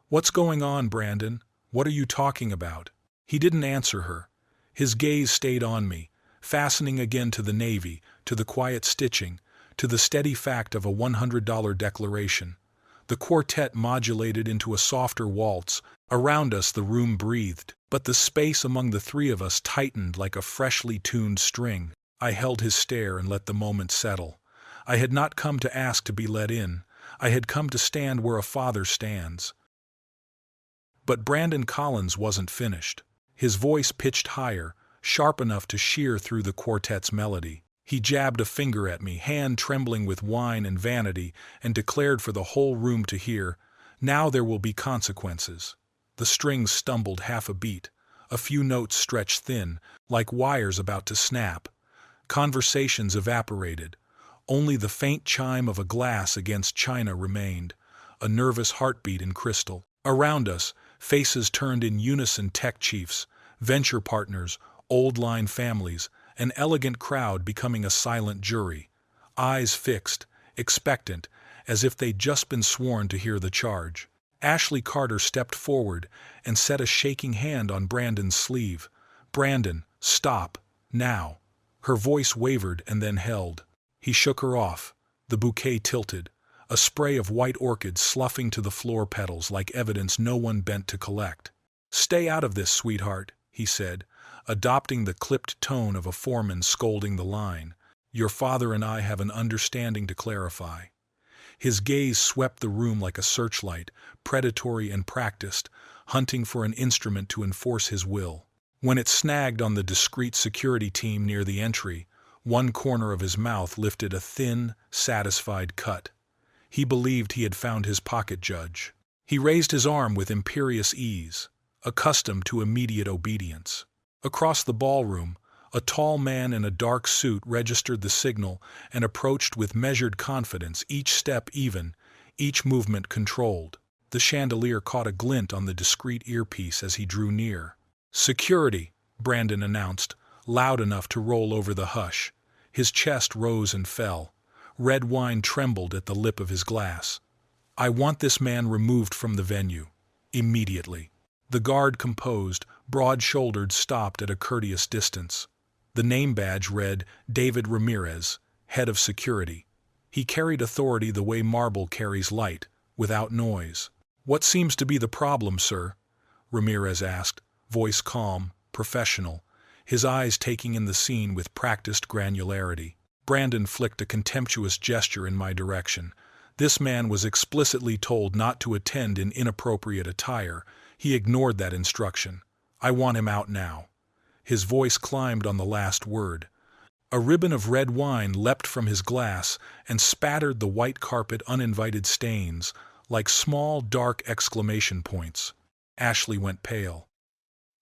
Speaker 1: "What's going on, Brandon? What are you talking about?" He didn't answer her. His gaze stayed on me, fastening again to the navy, to the quiet stitching, to the steady fact of a $100 declaration. The quartet modulated into a softer waltz. Around us the room breathed, but the space among the 3 of us tightened like a freshly tuned string. I held his stare and let the moment settle. I had not come to ask to be let in. I had come to stand where a father stands. But Brandon Collins wasn't finished. His voice pitched higher, sharp enough to shear through the quartet's melody. He jabbed a finger at me, hand trembling with wine and vanity, and declared for the whole room to hear, "Now there will be consequences." The strings stumbled half a beat. A few notes stretched thin, like wires about to snap. Conversations evaporated. Only the faint chime of a glass against china remained, a nervous heartbeat in crystal. Around us, faces turned in unison: tech chiefs, venture partners, old-line families, an elegant crowd becoming a silent jury, eyes fixed, expectant, as if they'd just been sworn to hear the charge. Ashley Carter stepped forward and set a shaking hand on Brandon's sleeve. "Brandon, stop, now." Her voice wavered and then held. He shook her off. The bouquet tilted, a spray of white orchids sloughing to the floor petals like evidence no one bent to collect. "Stay out of this, sweetheart," he said, adopting the clipped tone of a foreman scolding the line. "Your father and I have an understanding to clarify." His gaze swept the room like a searchlight, predatory and practiced, hunting for an instrument to enforce his will. When it snagged on the discreet security team near the entry, one corner of his mouth lifted a thin, satisfied cut. He believed he had found his pocket judge. He raised his arm with imperious ease, accustomed to immediate obedience. Across the ballroom, a tall man in a dark suit registered the signal and approached with measured confidence, each step even, each movement controlled. The chandelier caught a glint on the discreet earpiece as he drew near. "Security," Brandon announced, loud enough to roll over the hush. His chest rose and fell. Red wine trembled at the lip of his glass. "I want this man removed from the venue. Immediately." The guard, composed, broad-shouldered, stopped at a courteous distance. The name badge read, "David Ramirez, head of security." He carried authority the way marble carries light, without noise. "What seems to be the problem, sir?" Ramirez asked, voice calm, professional, his eyes taking in the scene with practiced granularity. Brandon flicked a contemptuous gesture in my direction. This man was explicitly told not to attend in inappropriate attire. He ignored that instruction. "I want him out now." His voice climbed on the last word. A ribbon of red wine leapt from his glass and spattered the white carpet uninvited stains, like small, dark exclamation points. Ashley went pale.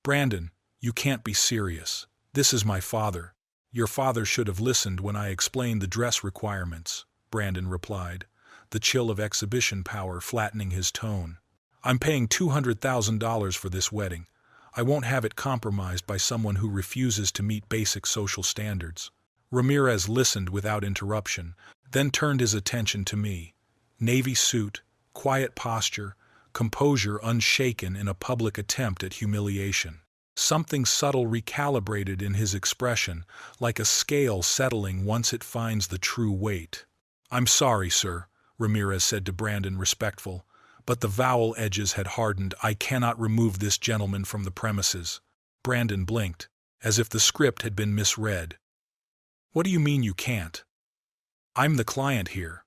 Speaker 1: "Brandon, you can't be serious. This is my father." "Your father should have listened when I explained the dress requirements," Brandon replied, the chill of exhibition power flattening his tone. "I'm paying $200,000 for this wedding. I won't have it compromised by someone who refuses to meet basic social standards." Ramirez listened without interruption, then turned his attention to me. Navy suit, quiet posture, composure unshaken in a public attempt at humiliation. Something subtle recalibrated in his expression, like a scale settling once it finds the true weight. "I'm sorry, sir," Ramirez said to Brandon, respectful, but the vowel edges had hardened. "I cannot remove this gentleman from the premises." Brandon blinked, as if the script had been misread. "What do you mean you can't? I'm the client here.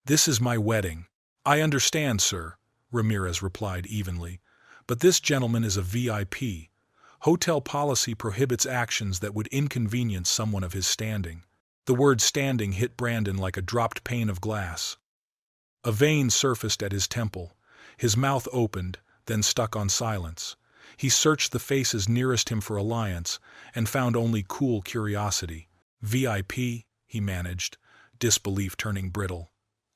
Speaker 1: This is my wedding." "I understand, sir," Ramirez replied evenly, "but this gentleman is a VIP. Hotel policy prohibits actions that would inconvenience someone of his standing." The word standing hit Brandon like a dropped pane of glass. A vein surfaced at his temple. His mouth opened, then stuck on silence. He searched the faces nearest him for alliance, and found only cool curiosity. "VIP," he managed, disbelief turning brittle.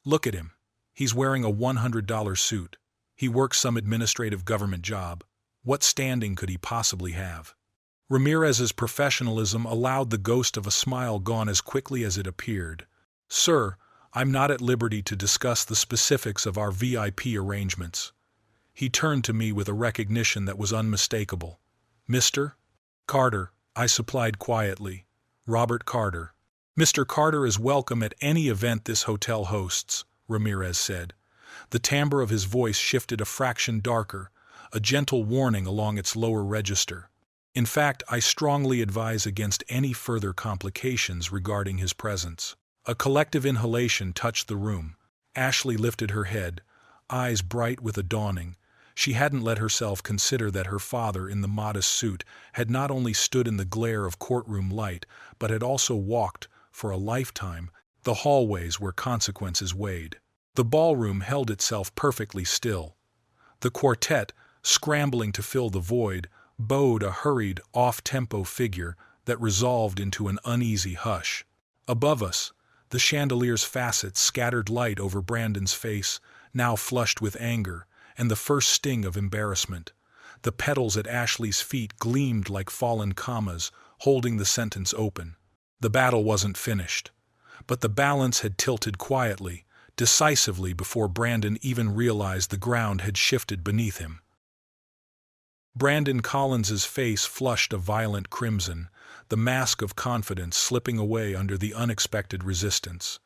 Speaker 1: "Look at him. He's wearing a $100 suit. He works some administrative government job. What standing could he possibly have?" Ramirez's professionalism allowed the ghost of a smile gone as quickly as it appeared. "Sir, I'm not at liberty to discuss the specifics of our VIP arrangements." He turned to me with a recognition that was unmistakable. "Mr. Carter," I supplied quietly. "Robert Carter." "Mr. Carter is welcome at any event this hotel hosts," Ramirez said. The timbre of his voice shifted a fraction darker, a gentle warning along its lower register. "In fact, I strongly advise against any further complications regarding his presence." A collective inhalation touched the room. Ashley lifted her head, eyes bright with a dawning. She hadn't let herself consider that her father, in the modest suit, had not only stood in the glare of courtroom light, but had also walked, for a lifetime, the hallways where consequences weighed. The ballroom held itself perfectly still. The quartet, scrambling to fill the void, bowed a hurried, off-tempo figure that resolved into an uneasy hush. Above us, the chandelier's facets scattered light over Brandon's face, now flushed with anger, and the first sting of embarrassment. The petals at Ashley's feet gleamed like fallen commas, holding the sentence open. The battle wasn't finished, but the balance had tilted quietly, decisively before Brandon even realized the ground had shifted beneath him. Brandon Collins's face flushed a violent crimson, the mask of confidence slipping away under the unexpected resistance.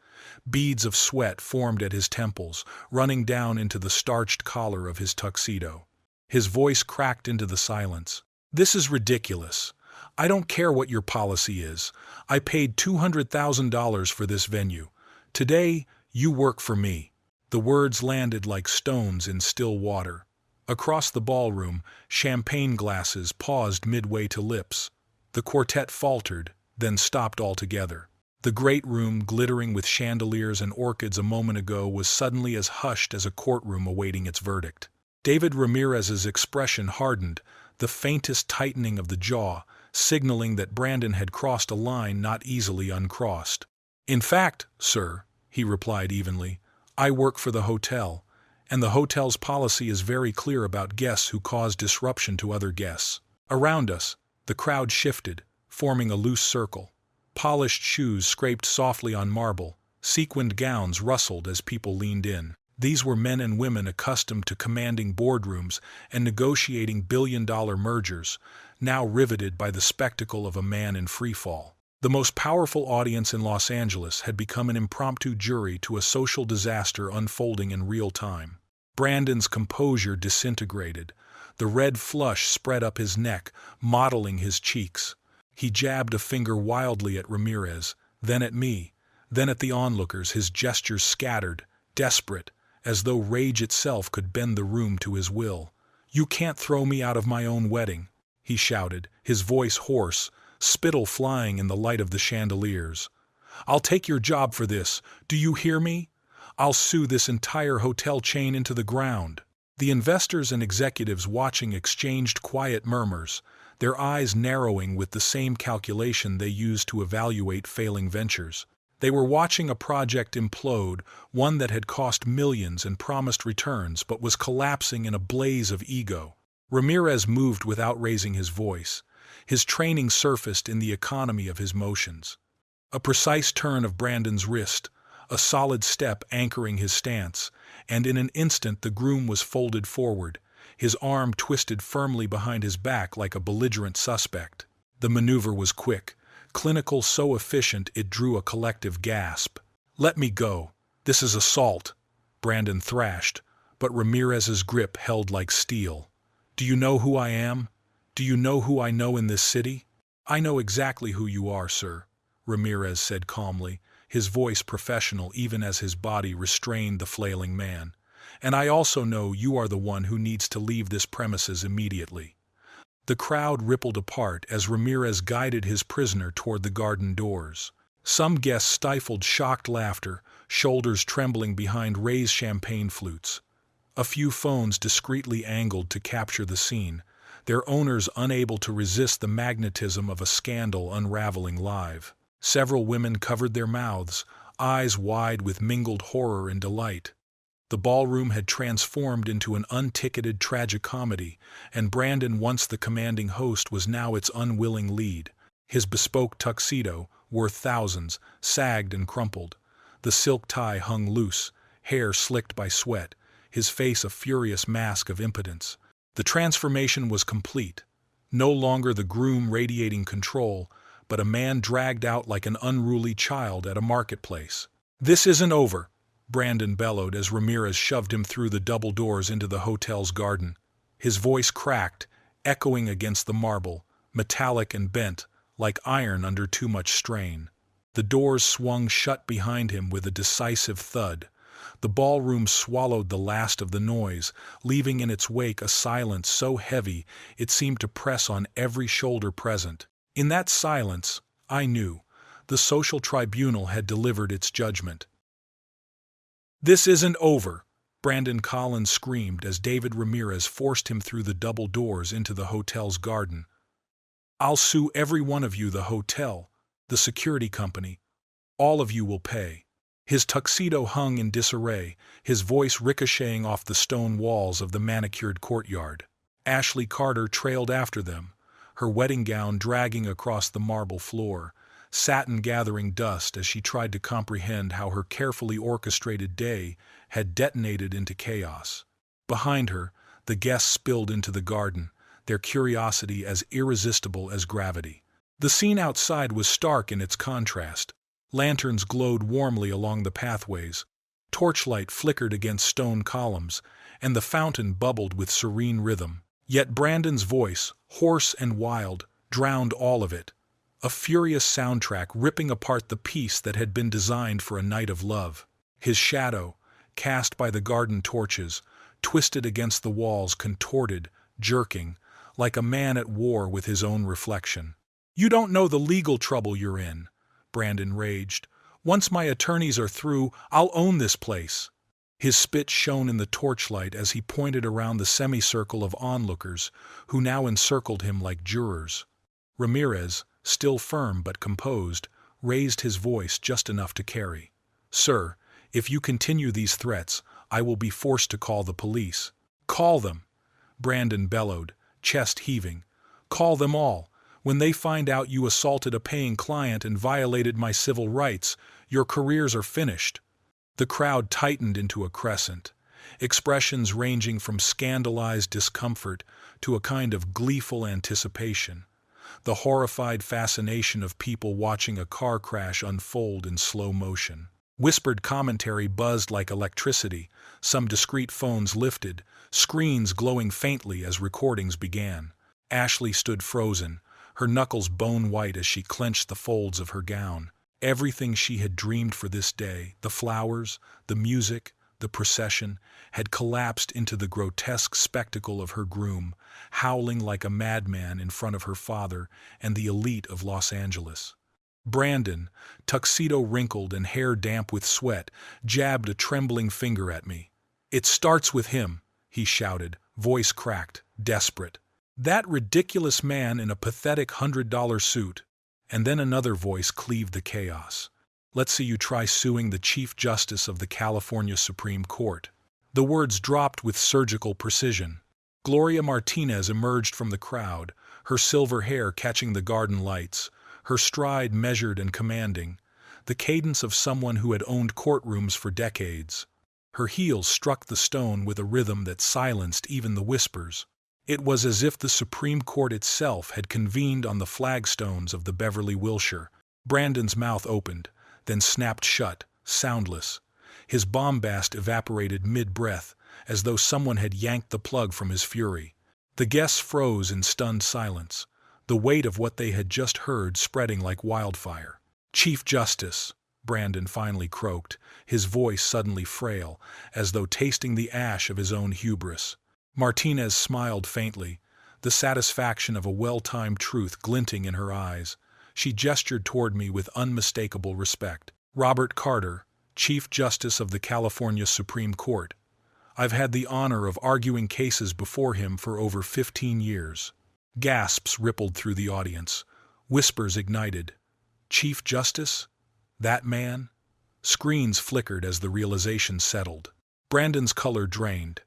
Speaker 1: Beads of sweat formed at his temples, running down into the starched collar of his tuxedo. His voice cracked into the silence. "This is ridiculous. I don't care what your policy is. I paid $200,000 for this venue. Today, you work for me." The words landed like stones in still water. Across the ballroom, champagne glasses paused midway to lips. The quartet faltered, then stopped altogether. The great room, glittering with chandeliers and orchids a moment ago, was suddenly as hushed as a courtroom awaiting its verdict. David Ramirez's expression hardened, the faintest tightening of the jaw, signaling that Brandon had crossed a line not easily uncrossed. "In fact, sir," he replied evenly, "I work for the hotel, And the hotel's policy is very clear about guests who cause disruption to other guests. Around us, the crowd shifted, forming a loose circle. Polished shoes scraped softly on marble, sequined gowns rustled as people leaned in. These were men and women accustomed to commanding boardrooms and negotiating billion-dollar mergers, now riveted by the spectacle of a man in freefall. The most powerful audience in Los Angeles had become an impromptu jury to a social disaster unfolding in real time. Brandon's composure disintegrated. The red flush spread up his neck, mottling his cheeks. He jabbed a finger wildly at Ramirez, then at me, then at the onlookers, his gestures scattered, desperate, as though rage itself could bend the room to his will. "You can't throw me out of my own wedding," he shouted, his voice hoarse, spittle flying in the light of the chandeliers. "I'll take your job for this, do you hear me? I'll sue this entire hotel chain into the ground." The investors and executives watching exchanged quiet murmurs, their eyes narrowing with the same calculation they use to evaluate failing ventures. They were watching a project implode, one that had cost millions and promised returns but was collapsing in a blaze of ego. Ramirez moved without raising his voice. His training surfaced in the economy of his motions. A precise turn of Brandon's wrist, a solid step anchoring his stance, and in an instant the groom was folded forward, his arm twisted firmly behind his back like a belligerent suspect. The maneuver was quick, clinical, so efficient it drew a collective gasp. "Let me go. This is assault," Brandon thrashed, but Ramirez's grip held like steel. "Do you know who I am? Do you know who I know in this city?" "I know exactly who you are, sir," Ramirez said calmly, his voice professional even as his body restrained the flailing man. "And I also know you are the one who needs to leave this premises immediately." The crowd rippled apart as Ramirez guided his prisoner toward the garden doors. Some guests stifled shocked laughter, shoulders trembling behind raised champagne flutes. A few phones discreetly angled to capture the scene, their owners unable to resist the magnetism of a scandal unraveling live. Several women covered their mouths, eyes wide with mingled horror and delight. The ballroom had transformed into an unticketed tragicomedy, and Brandon, once the commanding host, was now its unwilling lead. His bespoke tuxedo, worth thousands, sagged and crumpled. The silk tie hung loose, hair slicked by sweat, his face a furious mask of impotence. The transformation was complete. No longer the groom radiating control, but a man dragged out like an unruly child at a marketplace. "This isn't over," Brandon bellowed as Ramirez shoved him through the double doors into the hotel's garden. His voice cracked, echoing against the marble, metallic and bent, like iron under too much strain. The doors swung shut behind him with a decisive thud. The ballroom swallowed the last of the noise, leaving in its wake a silence so heavy it seemed to press on every shoulder present. In that silence, I knew, the social tribunal had delivered its judgment. "This isn't over," Brandon Collins screamed as David Ramirez forced him through the double doors into the hotel's garden. "I'll sue every one of you, the hotel, the security company. All of you will pay." His tuxedo hung in disarray, his voice ricocheting off the stone walls of the manicured courtyard. Ashley Carter trailed after them, her wedding gown dragging across the marble floor, satin gathering dust as she tried to comprehend how her carefully orchestrated day had detonated into chaos. Behind her, the guests spilled into the garden, their curiosity as irresistible as gravity. The scene outside was stark in its contrast. Lanterns glowed warmly along the pathways, torchlight flickered against stone columns, and the fountain bubbled with serene rhythm. Yet Brandon's voice, hoarse and wild, drowned all of it, a furious soundtrack ripping apart the piece that had been designed for a night of love. His shadow, cast by the garden torches, twisted against the walls, contorted, jerking, like a man at war with his own reflection. "You don't know the legal trouble you're in," Brandon raged. "Once my attorneys are through, I'll own this place." His spit shone in the torchlight as he pointed around the semicircle of onlookers who now encircled him like jurors. Ramirez, still firm but composed, raised his voice just enough to carry. "Sir, if you continue these threats, I will be forced to call the police. Call them, Brandon bellowed, chest heaving. Call them all. When they find out you assaulted a paying client and violated my civil rights, your careers are finished. The crowd tightened into a crescent, expressions ranging from scandalized discomfort to a kind of gleeful anticipation, the horrified fascination of people watching a car crash unfold in slow motion. Whispered commentary buzzed like electricity, some discreet phones lifted, screens glowing faintly as recordings began. Ashley stood frozen, her knuckles bone-white as she clenched the folds of her gown. Everything she had dreamed for this day, the flowers, the music, the procession, had collapsed into the grotesque spectacle of her groom, howling like a madman in front of her father and the elite of Los Angeles. Brandon, tuxedo wrinkled and hair damp with sweat, jabbed a trembling finger at me. "It starts with him," he shouted, voice cracked, desperate. "That ridiculous man in a pathetic $100 suit." And then another voice cleaved the chaos. "Let's see you try suing the Chief Justice of the California Supreme Court." The words dropped with surgical precision. Gloria Martinez emerged from the crowd, her silver hair catching the garden lights, her stride measured and commanding, the cadence of someone who had owned courtrooms for decades. Her heels struck the stone with a rhythm that silenced even the whispers. It was as if the Supreme Court itself had convened on the flagstones of the Beverly Wilshire. Brandon's mouth opened, then snapped shut, soundless. His bombast evaporated mid-breath, as though someone had yanked the plug from his fury. The guests froze in stunned silence, the weight of what they had just heard spreading like wildfire. "Chief Justice," Brandon finally croaked, his voice suddenly frail, as though tasting the ash of his own hubris. Martinez smiled faintly, the satisfaction of a well-timed truth glinting in her eyes. She gestured toward me with unmistakable respect. "Robert Carter, Chief Justice of the California Supreme Court. I've had the honor of arguing cases before him for over 15 years. Gasps rippled through the audience. Whispers ignited. "Chief Justice? That man?" Screens flickered as the realization settled. Brandon's color drained.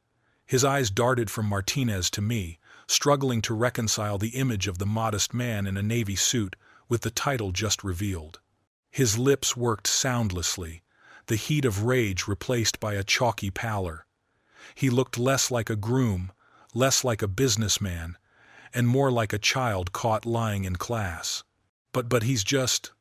Speaker 1: His eyes darted from Martinez to me, struggling to reconcile the image of the modest man in a navy suit with the title just revealed. His lips worked soundlessly, the heat of rage replaced by a chalky pallor. He looked less like a groom, less like a businessman, and more like a child caught lying in class. But he's just—"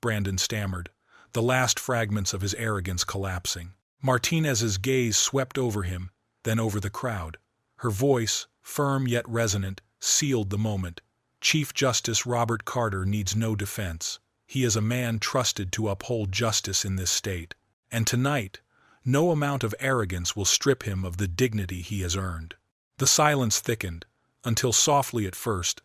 Speaker 1: Brandon stammered, the last fragments of his arrogance collapsing. Martinez's gaze swept over him, then over the crowd. Her voice, firm yet resonant, sealed the moment. "Chief Justice Robert Carter needs no defense. He is a man trusted to uphold justice in this state. And tonight, no amount of arrogance will strip him of the dignity he has earned." The silence thickened, until softly at first,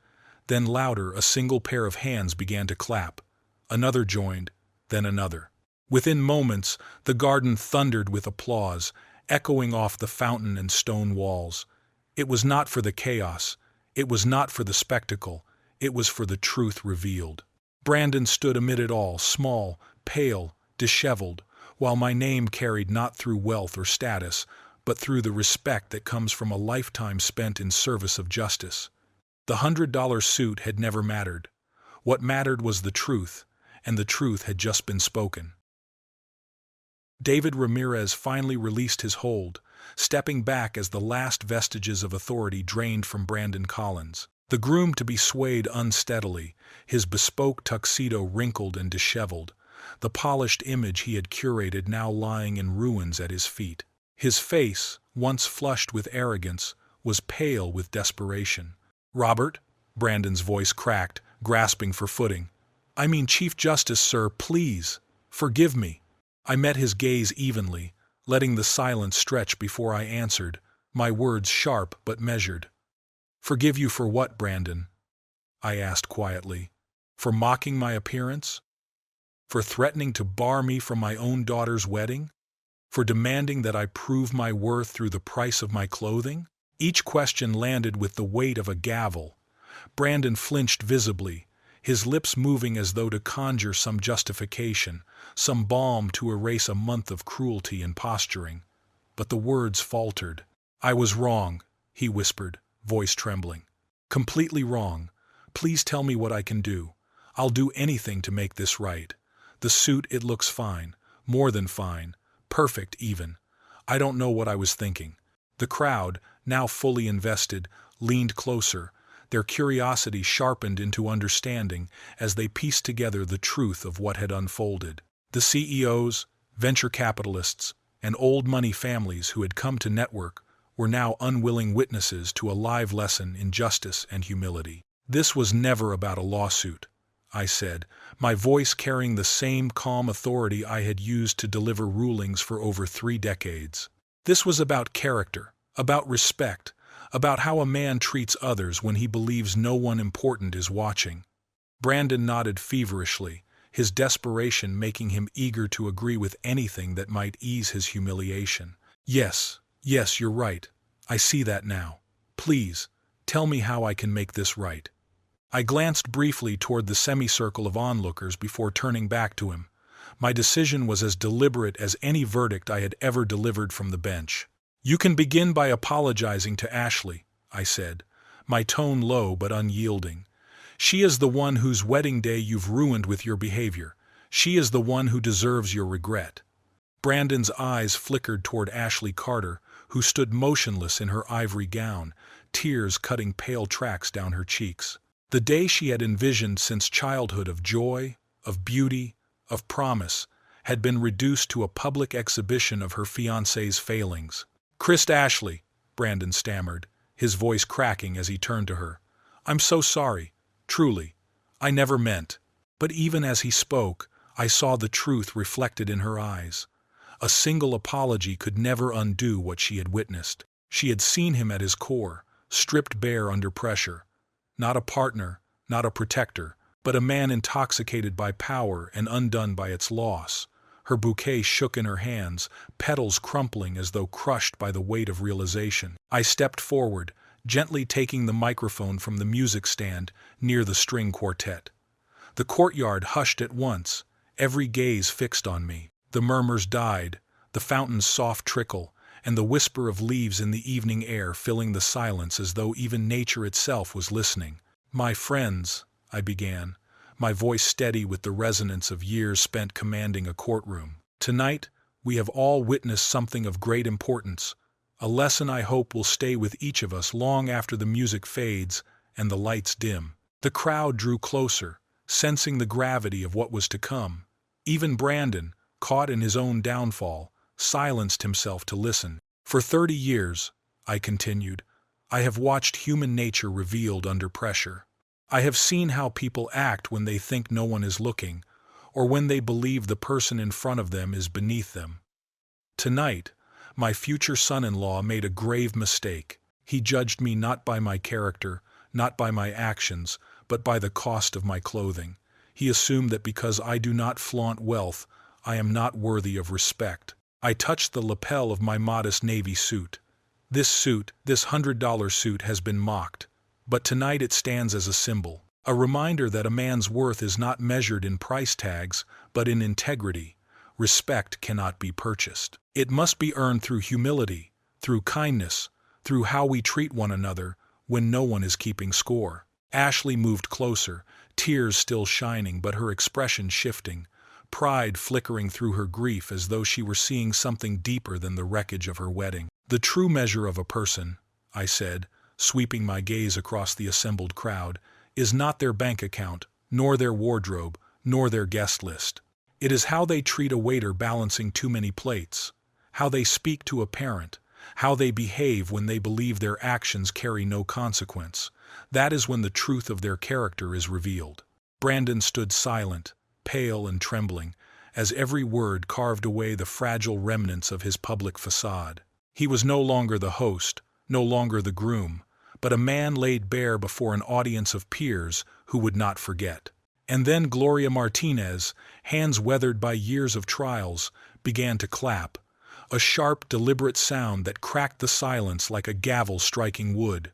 Speaker 1: then louder a single pair of hands began to clap. Another joined, then another. Within moments, the garden thundered with applause, echoing off the fountain and stone walls. It was not for the chaos, it was not for the spectacle, it was for the truth revealed. Brandon stood amid it all, small, pale, disheveled, while my name carried not through wealth or status, but through the respect that comes from a lifetime spent in service of justice. The $100 suit had never mattered. What mattered was the truth, and the truth had just been spoken. David Ramirez finally released his hold, stepping back as the last vestiges of authority drained from Brandon Collins. The groom-to-be swayed unsteadily, his bespoke tuxedo wrinkled and disheveled, the polished image he had curated now lying in ruins at his feet. His face, once flushed with arrogance, was pale with desperation. "Robert?" Brandon's voice cracked, grasping for footing. "I mean Chief Justice, sir, please. Forgive me." I met his gaze evenly, letting the silence stretch before I answered, my words sharp but measured. "Forgive you for what, Brandon?" I asked quietly. "For mocking my appearance? For threatening to bar me from my own daughter's wedding? For demanding that I prove my worth through the price of my clothing?" Each question landed with the weight of a gavel. Brandon flinched visibly, his lips moving as though to conjure some justification, some balm to erase a month of cruelty and posturing. but the words faltered. "I was wrong," he whispered, voice trembling. "Completely wrong. Please tell me what I can do. I'll do anything to make this right. The suit, it looks fine. More than fine. Perfect, even. I don't know what I was thinking." The crowd, now fully invested, leaned closer, their curiosity sharpened into understanding as they pieced together the truth of what had unfolded. The CEOs, venture capitalists, and old money families who had come to network were now unwilling witnesses to a live lesson in justice and humility. "This was never about a lawsuit," I said, my voice carrying the same calm authority I had used to deliver rulings for over 3 decades. "This was about character, about respect, about how a man treats others when he believes no one important is watching." Brandon nodded feverishly, his desperation making him eager to agree with anything that might ease his humiliation. Yes, you're right. I see that now. Please, tell me how I can make this right." I glanced briefly toward the semicircle of onlookers before turning back to him. My decision was as deliberate as any verdict I had ever delivered from the bench. "You can begin by apologizing to Ashley," I said, my tone low but unyielding. "She is the one whose wedding day you've ruined with your behavior. She is the one who deserves your regret." Brandon's eyes flickered toward Ashley Carter, who stood motionless in her ivory gown, tears cutting pale tracks down her cheeks. The day she had envisioned since childhood of joy, of beauty, of promise, had been reduced to a public exhibition of her fiancé's failings. "Chris Ashley," Brandon stammered, his voice cracking as he turned to her. "I'm so sorry, truly. I never meant." But even as he spoke, I saw the truth reflected in her eyes. A single apology could never undo what she had witnessed. She had seen him at his core, stripped bare under pressure. Not a partner, not a protector, but a man intoxicated by power and undone by its loss. Her bouquet shook in her hands, petals crumpling as though crushed by the weight of realization. I stepped forward, gently taking the microphone from the music stand near the string quartet. The courtyard hushed at once, every gaze fixed on me. The murmurs died, the fountain's soft trickle, and the whisper of leaves in the evening air filling the silence as though even nature itself was listening. "My friends," I began, my voice steady with the resonance of years spent commanding a courtroom. "Tonight, we have all witnessed something of great importance, a lesson I hope will stay with each of us long after the music fades and the lights dim." The crowd drew closer, sensing the gravity of what was to come. Even Brandon, caught in his own downfall, silenced himself to listen. "For 30 years, I continued, I have watched human nature revealed under pressure. I have seen how people act when they think no one is looking, or when they believe the person in front of them is beneath them. Tonight, my future son-in-law made a grave mistake. He judged me not by my character, not by my actions, but by the cost of my clothing. He assumed that because I do not flaunt wealth, I am not worthy of respect. I touched the lapel of my modest navy suit. This $100 suit has been mocked, but tonight it stands as a symbol, a reminder that a man's worth is not measured in price tags, but in integrity. Respect cannot be purchased. It must be earned through humility, through kindness, through how we treat one another when no one is keeping score." Ashley moved closer, tears still shining but her expression shifting, pride flickering through her grief as though she were seeing something deeper than the wreckage of her wedding. "The true measure of a person," I said, sweeping my gaze across the assembled crowd, "is not their bank account, nor their wardrobe, nor their guest list. It is how they treat a waiter balancing too many plates, how they speak to a parent, how they behave when they believe their actions carry no consequence. That is when the truth of their character is revealed." Brandon stood silent, pale and trembling, as every word carved away the fragile remnants of his public facade. He was no longer the host, no longer the groom, but a man laid bare before an audience of peers who would not forget. And then Gloria Martinez, hands weathered by years of trials, began to clap, a sharp, deliberate sound that cracked the silence like a gavel striking wood.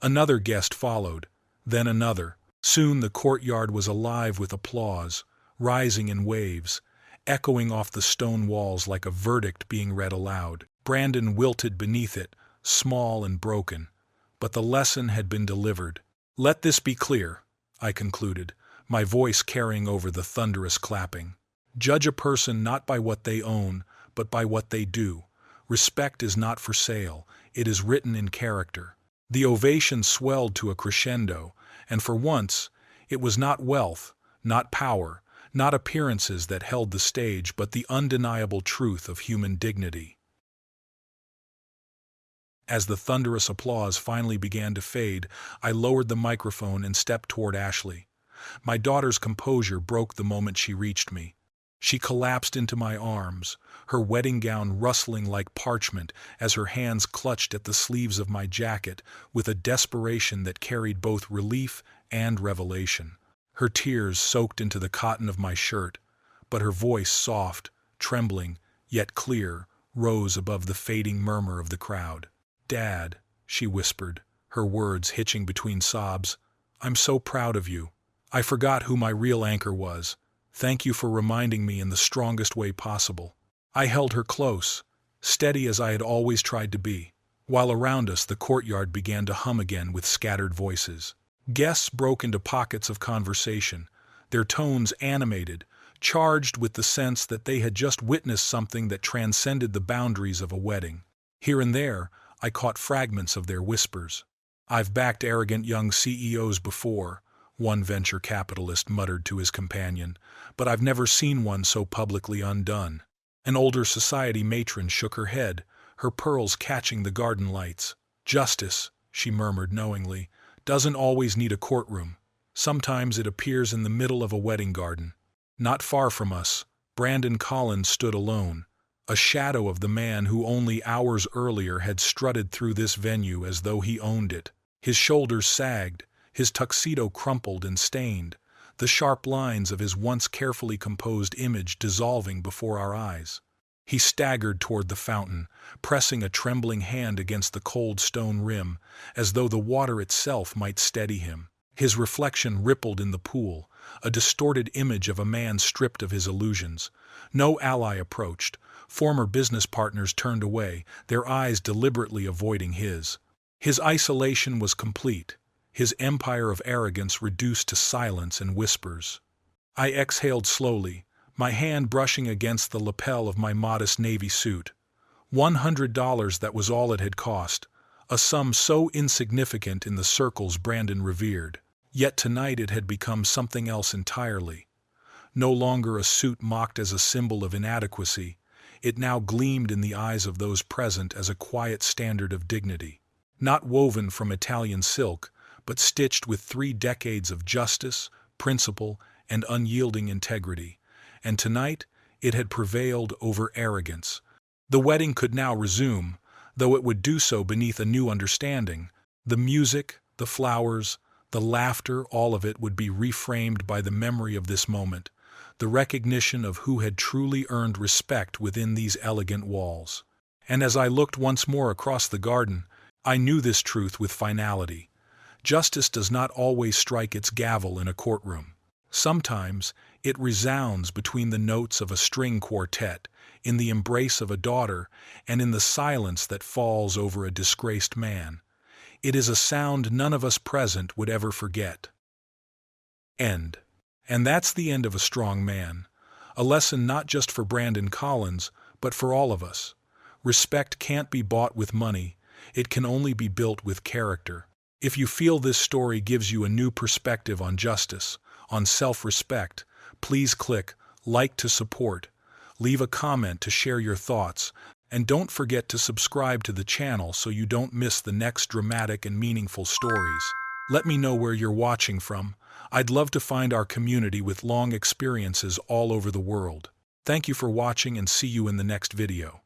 Speaker 1: Another guest followed, then another. Soon the courtyard was alive with applause, rising in waves, echoing off the stone walls like a verdict being read aloud. Brandon wilted beneath it, small and broken. But the lesson had been delivered. "Let this be clear," I concluded, my voice carrying over the thunderous clapping. "Judge a person not by what they own, but by what they do. Respect is not for sale, it is written in character." The ovation swelled to a crescendo, and for once, it was not wealth, not power, not appearances that held the stage, but the undeniable truth of human dignity. As the thunderous applause finally began to fade, I lowered the microphone and stepped toward Ashley. My daughter's composure broke the moment she reached me. She collapsed into my arms, her wedding gown rustling like parchment as her hands clutched at the sleeves of my jacket with a desperation that carried both relief and revelation. Her tears soaked into the cotton of my shirt, but her voice, soft, trembling, yet clear, rose above the fading murmur of the crowd. "Dad," she whispered, her words hitching between sobs, "I'm so proud of you. I forgot who my real anchor was. Thank you for reminding me in the strongest way possible." I held her close, steady as I had always tried to be, while around us the courtyard began to hum again with scattered voices. Guests broke into pockets of conversation, their tones animated, charged with the sense that they had just witnessed something that transcended the boundaries of a wedding. Here and there, I caught fragments of their whispers. "I've backed arrogant young CEOs before," one venture capitalist muttered to his companion, "but I've never seen one so publicly undone." An older society matron shook her head, her pearls catching the garden lights. "Justice," she murmured knowingly, "doesn't always need a courtroom. Sometimes it appears in the middle of a wedding garden." Not far from us, Brandon Collins stood alone, a shadow of the man who only hours earlier had strutted through this venue as though he owned it. His shoulders sagged, his tuxedo crumpled and stained, the sharp lines of his once carefully composed image dissolving before our eyes. He staggered toward the fountain, pressing a trembling hand against the cold stone rim, as though the water itself might steady him. His reflection rippled in the pool, a distorted image of a man stripped of his illusions. No ally approached. Former business partners turned away, their eyes deliberately avoiding his. His isolation was complete, his empire of arrogance reduced to silence and whispers. I exhaled slowly, my hand brushing against the lapel of my modest navy suit. $100, that was all it had cost, a sum so insignificant in the circles Brandon revered. Yet tonight it had become something else entirely. No longer a suit mocked as a symbol of inadequacy, it now gleamed in the eyes of those present as a quiet standard of dignity. Not woven from Italian silk, but stitched with 3 decades of justice, principle, and unyielding integrity. And tonight, it had prevailed over arrogance. The wedding could now resume, though it would do so beneath a new understanding. The music, the flowers, the laughter, all of it would be reframed by the memory of this moment, the recognition of who had truly earned respect within these elegant walls. And as I looked once more across the garden, I knew this truth with finality. Justice does not always strike its gavel in a courtroom. Sometimes it resounds between the notes of a string quartet, in the embrace of a daughter, and in the silence that falls over a disgraced man. It is a sound none of us present would ever forget. End. And that's the end of A Strong Man. A lesson not just for Brandon Collins, but for all of us. Respect can't be bought with money. It can only be built with character. If you feel this story gives you a new perspective on justice, on self-respect, please click like to support, leave a comment to share your thoughts, and don't forget to subscribe to the channel so you don't miss the next dramatic and meaningful stories. Let me know where you're watching from. I'd love to find our community with long experiences all over the world. Thank you for watching and see you in the next video.